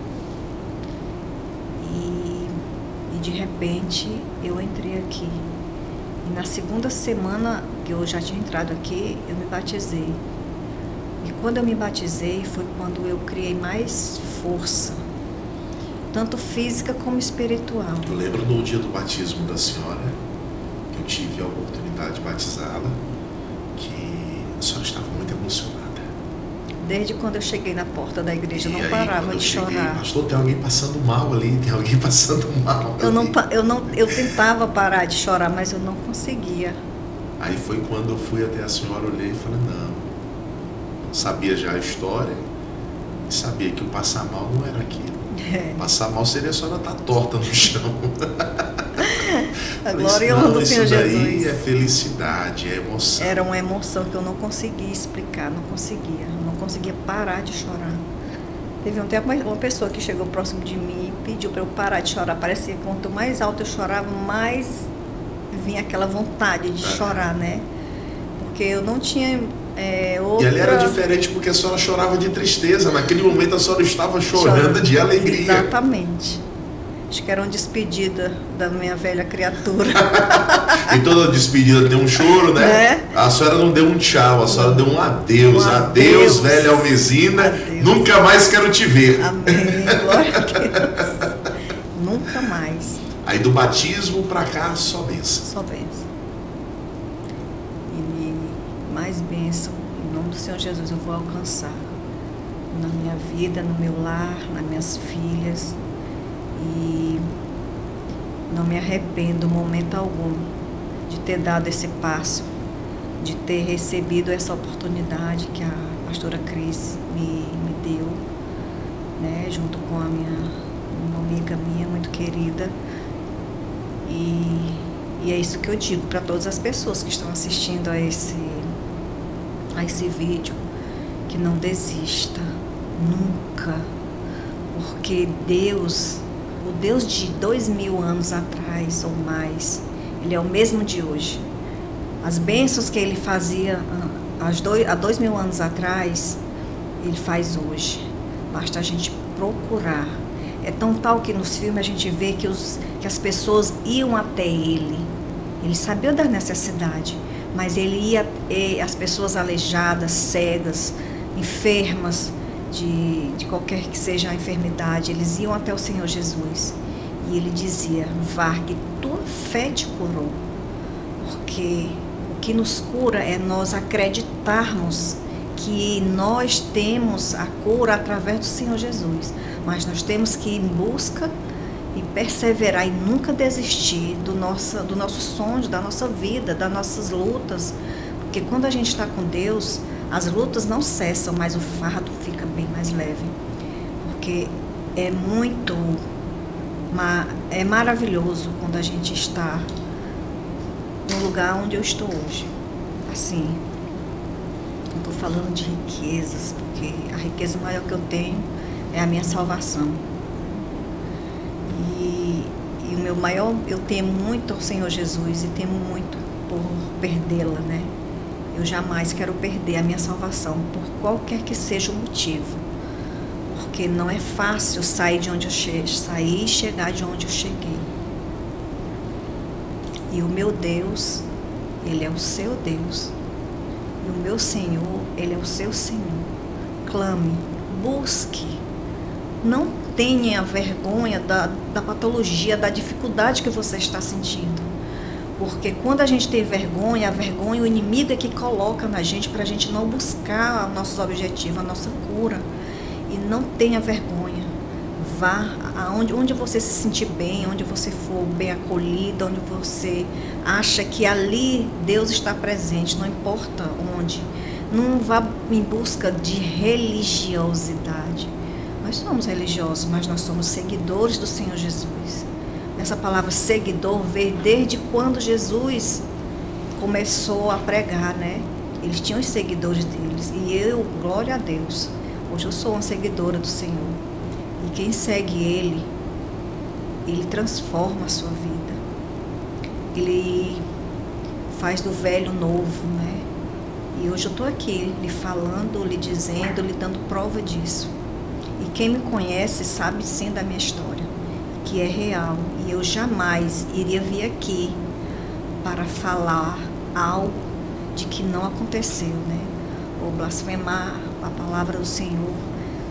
E de repente eu entrei aqui. E na segunda semana que eu já tinha entrado aqui, eu me batizei. E quando eu me batizei foi quando eu criei mais força, tanto física como espiritual. Eu lembro no dia do batismo da senhora, que eu tive a oportunidade de batizá-la, que a senhora estava muito emocionada. Desde quando eu cheguei na porta da igreja, eu não E aí, parava quando eu de cheguei, chorar. pastor, tem alguém passando mal ali, tem alguém passando mal ali. Eu tentava parar de chorar, mas eu não conseguia. Aí foi quando eu fui até a senhora, olhei e falei: não, sabia já a história e sabia que o passar mal não era aquilo. Passar mal seria a senhora estar torta no chão. A glória e honra do Senhor Isso daí Jesus. é felicidade, é emoção. Era uma emoção que eu não conseguia explicar, não conseguia parar de chorar. Teve um tempo uma pessoa que chegou próximo de mim e pediu para eu parar de chorar. Parecia que quanto mais alto eu chorava, mais vinha aquela vontade de chorar, né? Porque eu não tinha outra... E ali era diferente porque a senhora chorava de tristeza. Naquele momento a senhora estava chorando de alegria. Exatamente. Acho que era uma despedida da minha velha criatura. E toda despedida tem um choro, né? A senhora não deu um tchau, a senhora deu um adeus. Adeus, velha Almezina. Adeus. Nunca mais quero te ver. Amém. Glória a Deus. Nunca mais. Aí do batismo pra cá, só bênção. Só bênção. E mais bênção, em nome do Senhor Jesus, eu vou alcançar na minha vida, no meu lar, nas minhas filhas. E não me arrependo momento algum de ter dado esse passo, de ter recebido essa oportunidade que a pastora Cris me deu, né, junto com uma amiga minha muito querida. E é isso que eu digo para todas as pessoas que estão assistindo a esse vídeo, que não desista, nunca, porque Deus, o Deus de 2000 anos atrás ou mais, Ele é o mesmo de hoje. As bênçãos que Ele fazia há 2000 anos atrás, Ele faz hoje. Basta a gente procurar. É tão tal que nos filmes a gente vê que as pessoas iam até Ele. Ele sabia da necessidade, mas Ele ia, as pessoas aleijadas, cegas, enfermas, de qualquer que seja a enfermidade, eles iam até o Senhor Jesus. E Ele dizia: vá, que tua fé te curou. Porque o que nos cura é nós acreditarmos que nós temos a cura através do Senhor Jesus. Mas nós temos que ir em busca e perseverar e nunca desistir do nosso sonho, da nossa vida, das nossas lutas. Porque quando a gente está com Deus, as lutas não cessam, mas o fardo fica bem mais leve. Porque é maravilhoso quando a gente está no lugar onde eu estou hoje. Assim, não estou falando de riquezas, porque a riqueza maior que eu tenho é a minha salvação. E o meu maior, eu temo muito ao Senhor Jesus e temo muito por perdê-la, né? Eu jamais quero perder a minha salvação, por qualquer que seja o motivo. Porque não é fácil sair de onde eu saí e chegar de onde eu cheguei. E o meu Deus, Ele é o seu Deus. E o meu Senhor, Ele é o seu Senhor. Clame, busque. Não tenha vergonha da patologia, da dificuldade que você está sentindo. Porque quando a gente tem vergonha, a vergonha, o inimigo é que coloca na gente para a gente não buscar nossos objetivos, a nossa cura. E não tenha vergonha. Vá onde você se sentir bem, onde você for bem acolhida, onde você acha que ali Deus está presente, não importa onde. Não vá em busca de religiosidade. Nós somos religiosos, mas nós somos seguidores do Senhor Jesus. Essa palavra seguidor veio desde quando Jesus começou a pregar, né? Eles tinham os seguidores deles. E eu, glória a Deus, hoje eu sou uma seguidora do Senhor. E quem segue Ele transforma a sua vida. Ele faz do velho novo, né? E hoje eu estou aqui lhe falando, lhe dizendo, lhe dando prova disso. E quem me conhece sabe sim da minha história, que é real. E eu jamais iria vir aqui para falar algo de que não aconteceu, né? Ou blasfemar a palavra do Senhor,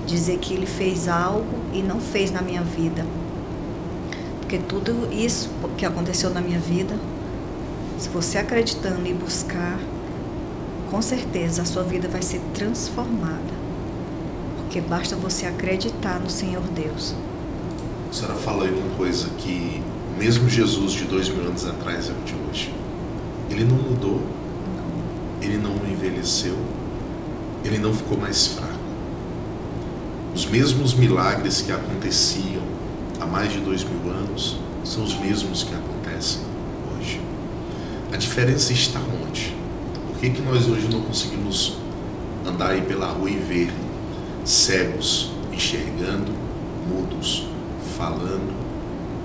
dizer que Ele fez algo e não fez na minha vida. Porque tudo isso que aconteceu na minha vida, se você acreditando e buscar, com certeza a sua vida vai ser transformada. Porque basta você acreditar no Senhor Deus. A senhora fala aí uma coisa que mesmo Jesus de 2000 anos atrás é o de hoje. Ele não mudou, Ele não envelheceu, Ele não ficou mais fraco. Os mesmos milagres que aconteciam há mais de 2000 anos são os mesmos que acontecem acontecem hoje. A diferença está onde? Por que nós hoje não conseguimos andar aí pela rua e ver cegos enxergando, mudos falando,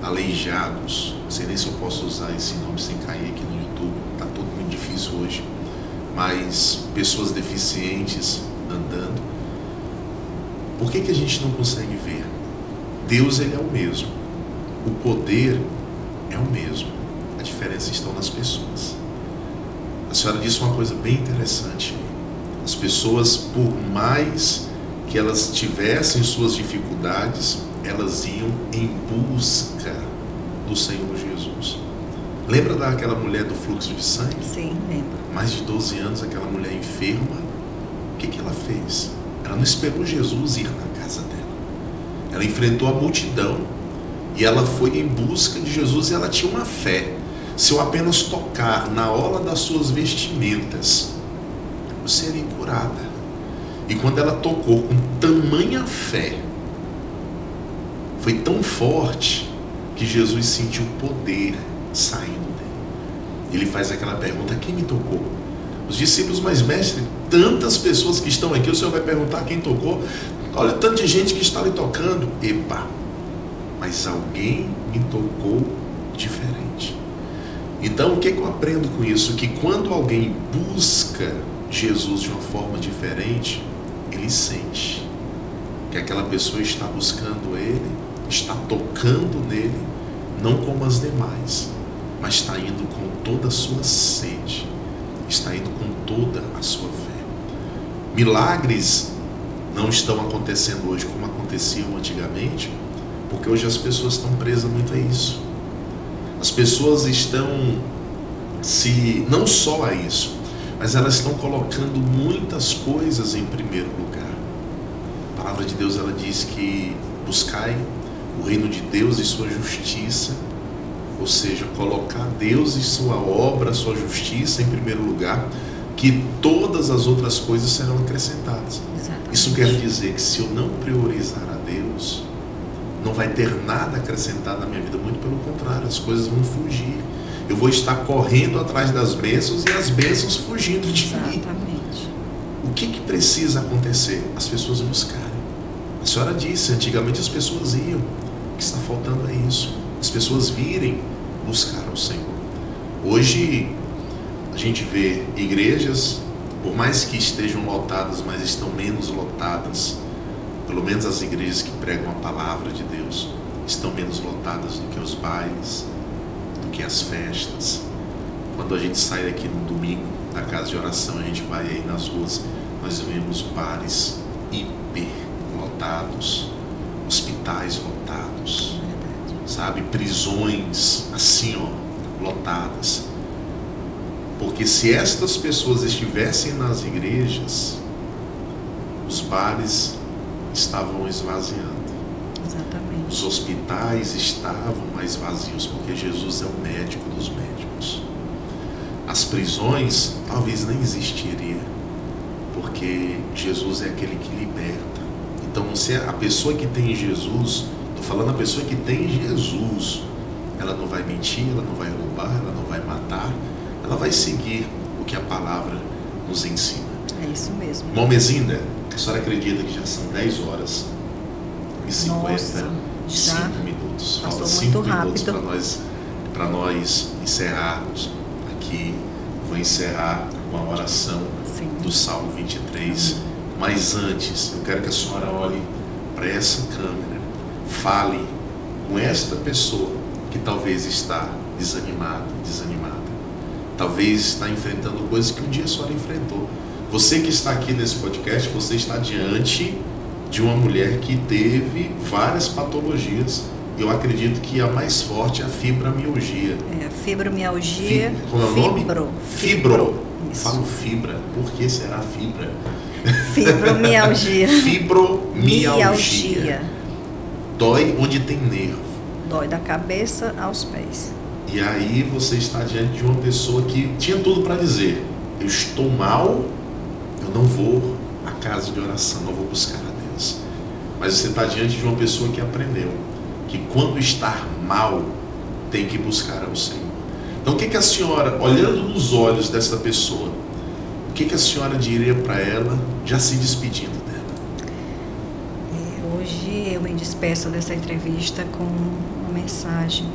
aleijados? Não sei nem se eu posso usar esse nome sem cair aqui no YouTube, está tudo muito difícil hoje, mas pessoas deficientes andando. Por que a gente não consegue ver? Deus, ele é o mesmo, o poder é o mesmo, a diferença está nas pessoas. A senhora disse uma coisa bem interessante: as pessoas, por mais que elas tivessem suas dificuldades, elas iam em busca do Senhor Jesus. Lembra daquela mulher do fluxo de sangue? Sim, lembro. Mais de 12 anos, aquela mulher enferma. O que ela fez? Ela não esperou Jesus ir na casa dela. Ela enfrentou a multidão e ela foi em busca de Jesus, e ela tinha uma fé: se eu apenas tocar na orla das suas vestimentas, eu serei curada. E quando ela tocou com tamanha fé, foi tão forte que Jesus sentiu poder saindo dele. Ele faz aquela pergunta: quem me tocou? Os discípulos: mas mestre, tantas pessoas que estão aqui, o Senhor vai perguntar quem tocou? Olha, tanta gente que está lhe tocando. Epa, mas alguém me tocou diferente. Então, o que eu aprendo com isso? Que quando alguém busca Jesus de uma forma diferente, ele sente que aquela pessoa está buscando ele, está tocando nele, não como as demais, mas está indo com toda a sua sede, está indo com toda a sua fé. Milagres não estão acontecendo hoje como aconteciam antigamente, porque hoje as pessoas estão presas muito a isso. As pessoas estão não só a isso, mas elas estão colocando muitas coisas em primeiro lugar. A palavra de Deus, ela diz que buscai o reino de Deus e sua justiça, ou seja, colocar Deus e sua obra, sua justiça em primeiro lugar, que todas as outras coisas serão acrescentadas. Exatamente. Isso quer dizer que se eu não priorizar a Deus, não vai ter nada acrescentado na minha vida, muito pelo contrário, as coisas vão fugir. Eu vou estar correndo atrás das bênçãos e as bênçãos fugindo de mim. O que precisa acontecer? As pessoas buscarem. A senhora disse, antigamente as pessoas iam. O que está faltando é isso. As pessoas virem buscar ao Senhor. Hoje a gente vê igrejas, por mais que estejam lotadas, mas estão menos lotadas. Pelo menos as igrejas que pregam a palavra de Deus estão menos lotadas do que os bailes, do que as festas. Quando a gente sai aqui no domingo da casa de oração, a gente vai aí nas ruas, nós vemos bares hiper lotados, hospitais lotados, sabe, prisões assim, ó, lotadas. Porque se estas pessoas estivessem nas igrejas, os bares estavam esvaziando. Exatamente. Os hospitais estavam mais vazios, porque Jesus é o médico dos médicos. As prisões talvez nem existiria, porque Jesus é aquele que liberta. Então, se a pessoa que tem Jesus, estou falando a pessoa que tem Jesus, ela não vai mentir, ela não vai roubar, ela não vai matar, ela vai seguir o que a palavra nos ensina. É isso mesmo. Irmão Mezinda, a senhora acredita que já são 10 horas e 55 minutos? Passou Falta 5 minutos rápido para nós encerrarmos aqui. Vou encerrar com a oração do Salmo 23. Mas antes, eu quero que a senhora olhe para essa câmera, fale com esta pessoa que talvez está desanimada, talvez está enfrentando coisas que um dia a senhora enfrentou. Você que está aqui nesse podcast, você está diante de uma mulher que teve várias patologias. Eu acredito que a mais forte é a fibromialgia. É, a fibromialgia. Como é o nome? Fibro. Isso. Falo fibra. Por que será fibra? Fibromialgia. Fibromialgia. Dói onde tem nervo. Dói da cabeça aos pés. E aí você está diante de uma pessoa que tinha tudo para dizer: eu estou mal, eu não vou à casa de oração, não vou buscar a Deus. Mas você está diante de uma pessoa que aprendeu que quando estar mal, tem que buscar ao Senhor. Então, o que a senhora, olhando nos olhos dessa pessoa, o que a senhora diria para ela, já se despedindo dela? Hoje eu me despeço dessa entrevista com uma mensagem,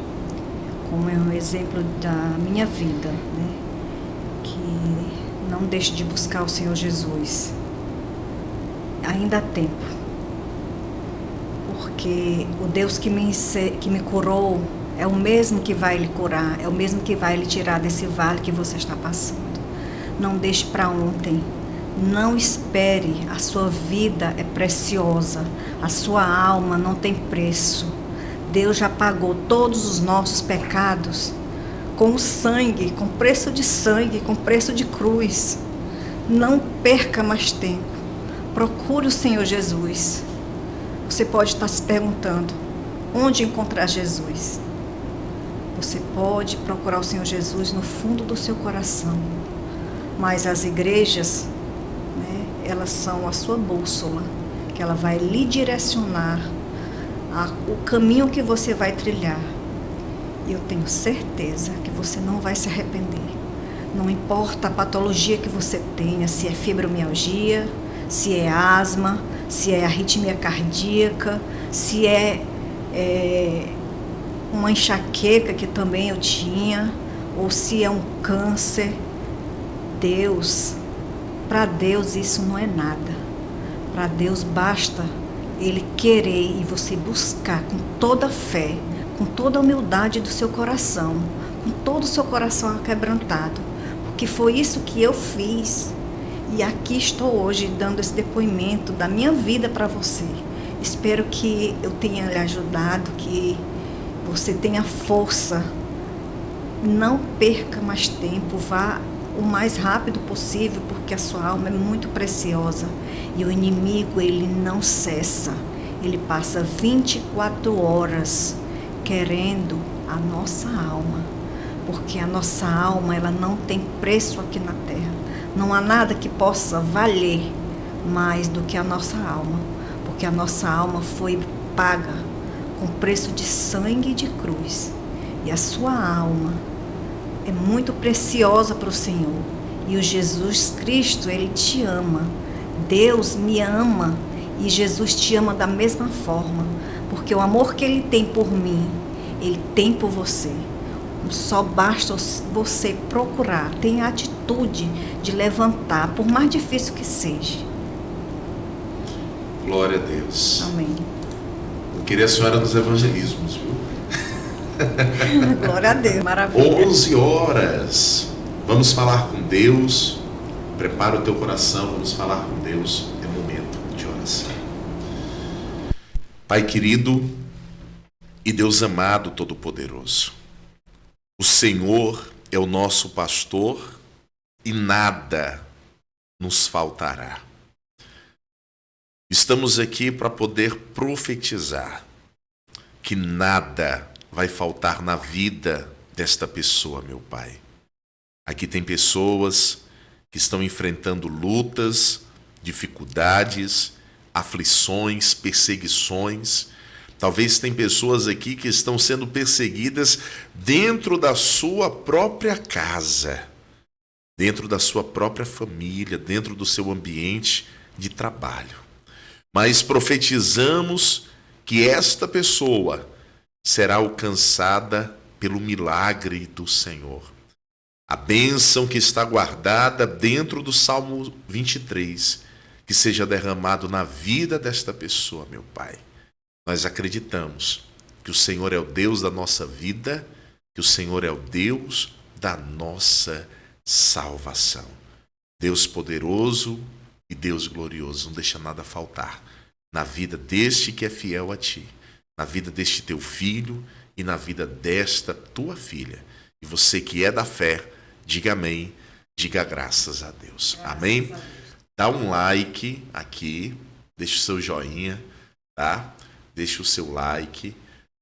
como é um exemplo da minha vida, né? Que não deixe de buscar o Senhor Jesus. Ainda há tempo. Porque o Deus que me curou é o mesmo que vai lhe curar, é o mesmo que vai lhe tirar desse vale que você está passando. Não deixe para ontem. Não espere. A sua vida é preciosa. A sua alma não tem preço. Deus já pagou todos os nossos pecados com o sangue, com preço de sangue, com preço de cruz. Não perca mais tempo. Procure o Senhor Jesus. Você pode estar se perguntando, onde encontrar Jesus? Você pode procurar o Senhor Jesus no fundo do seu coração. Mas as igrejas, né, elas são a sua bússola, que ela vai lhe direcionar o caminho que você vai trilhar. E eu tenho certeza que você não vai se arrepender. Não importa a patologia que você tenha, se é fibromialgia, se é asma, se é arritmia cardíaca, se é uma enxaqueca que também eu tinha, ou se é um câncer. Para Deus isso não é nada. Para Deus basta Ele querer e você buscar com toda a fé, com toda a humildade do seu coração, com todo o seu coração aquebrantado, porque foi isso que eu fiz. E aqui estou hoje dando esse depoimento da minha vida para você. Espero que eu tenha lhe ajudado, que você tenha força. Não perca mais tempo, vá o mais rápido possível, porque a sua alma é muito preciosa. E o inimigo, ele não cessa. Ele passa 24 horas querendo a nossa alma. Porque a nossa alma, ela não tem preço aqui na terra. Não há nada que possa valer mais do que a nossa alma. Porque a nossa alma foi paga com preço de sangue e de cruz. E a sua alma é muito preciosa para o Senhor. E o Jesus Cristo, Ele te ama. Deus me ama e Jesus te ama da mesma forma. Porque o amor que Ele tem por mim, Ele tem por você. Só basta você procurar, tenha a atitude de levantar, por mais difícil que seja. Glória a Deus. Amém. Eu queria a senhora nos evangelismos, viu? Glória a Deus, maravilha. 11 horas. Vamos falar com Deus. Prepara o teu coração, vamos falar com Deus. É momento de oração. Pai querido e Deus amado todo-poderoso, o Senhor é o nosso pastor e nada nos faltará. Estamos aqui para poder profetizar que nada vai faltar na vida desta pessoa, meu Pai. Aqui tem pessoas que estão enfrentando lutas, dificuldades, aflições, perseguições. Talvez tem pessoas aqui que estão sendo perseguidas dentro da sua própria casa, dentro da sua própria família, dentro do seu ambiente de trabalho. Mas profetizamos que esta pessoa será alcançada pelo milagre do Senhor. A bênção que está guardada dentro do Salmo 23, que seja derramado na vida desta pessoa, meu Pai. Nós acreditamos que o Senhor é o Deus da nossa vida, que o Senhor é o Deus da nossa salvação. Deus poderoso e Deus glorioso, não deixa nada faltar na vida deste que é fiel a Ti, na vida deste Teu filho e na vida desta Tua filha. E você que é da fé, diga amém, diga graças a Deus. Amém? Dá um like aqui, deixa o seu joinha, tá? Deixa o seu like,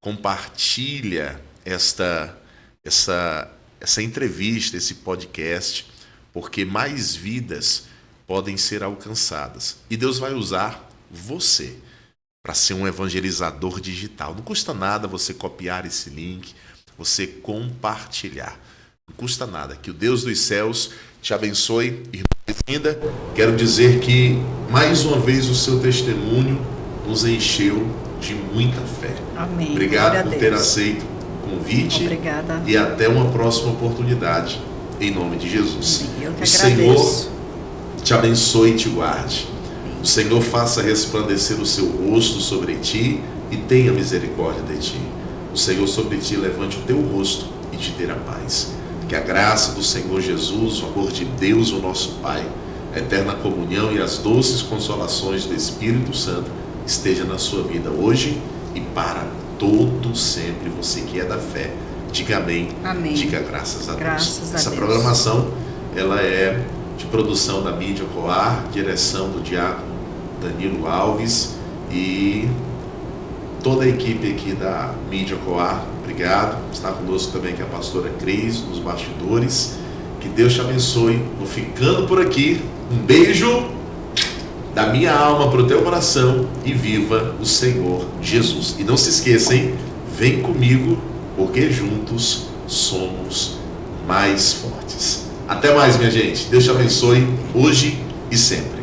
compartilha essa entrevista, esse podcast, porque mais vidas podem ser alcançadas. E Deus vai usar você para ser um evangelizador digital. Não custa nada você copiar esse link, você compartilhar. Não custa nada. Que o Deus dos céus te abençoe. Irmã linda, quero dizer que mais uma vez o seu testemunho nos encheu de muita fé. Amém. Obrigado por ter aceito o convite. Obrigada. E até uma próxima oportunidade, em nome de Jesus. Eu que o agradeço. Senhor te abençoe e te guarde. O Senhor faça resplandecer o seu rosto sobre ti e tenha misericórdia de ti. O Senhor sobre ti levante o teu rosto e te dê a paz. Que a graça do Senhor Jesus, o amor de Deus, o nosso Pai, a eterna comunhão e as doces consolações do Espírito Santo esteja na sua vida hoje e para todo sempre. Você que é da fé, diga amém. Amém. Diga graças a Deus. Graças a Essa Deus. programação, ela é de produção da Mídia Coar, direção do diácono Danilo Alves e toda a equipe aqui da Mídia Coar. Obrigado. Está conosco também aqui a pastora Cris, nos bastidores. Que Deus te abençoe. Vou ficando por aqui. Um beijo da minha alma para o teu coração e viva o Senhor Jesus. E não se esqueça, hein? Vem comigo, porque juntos somos mais fortes. Até mais, minha gente. Deus te abençoe hoje e sempre.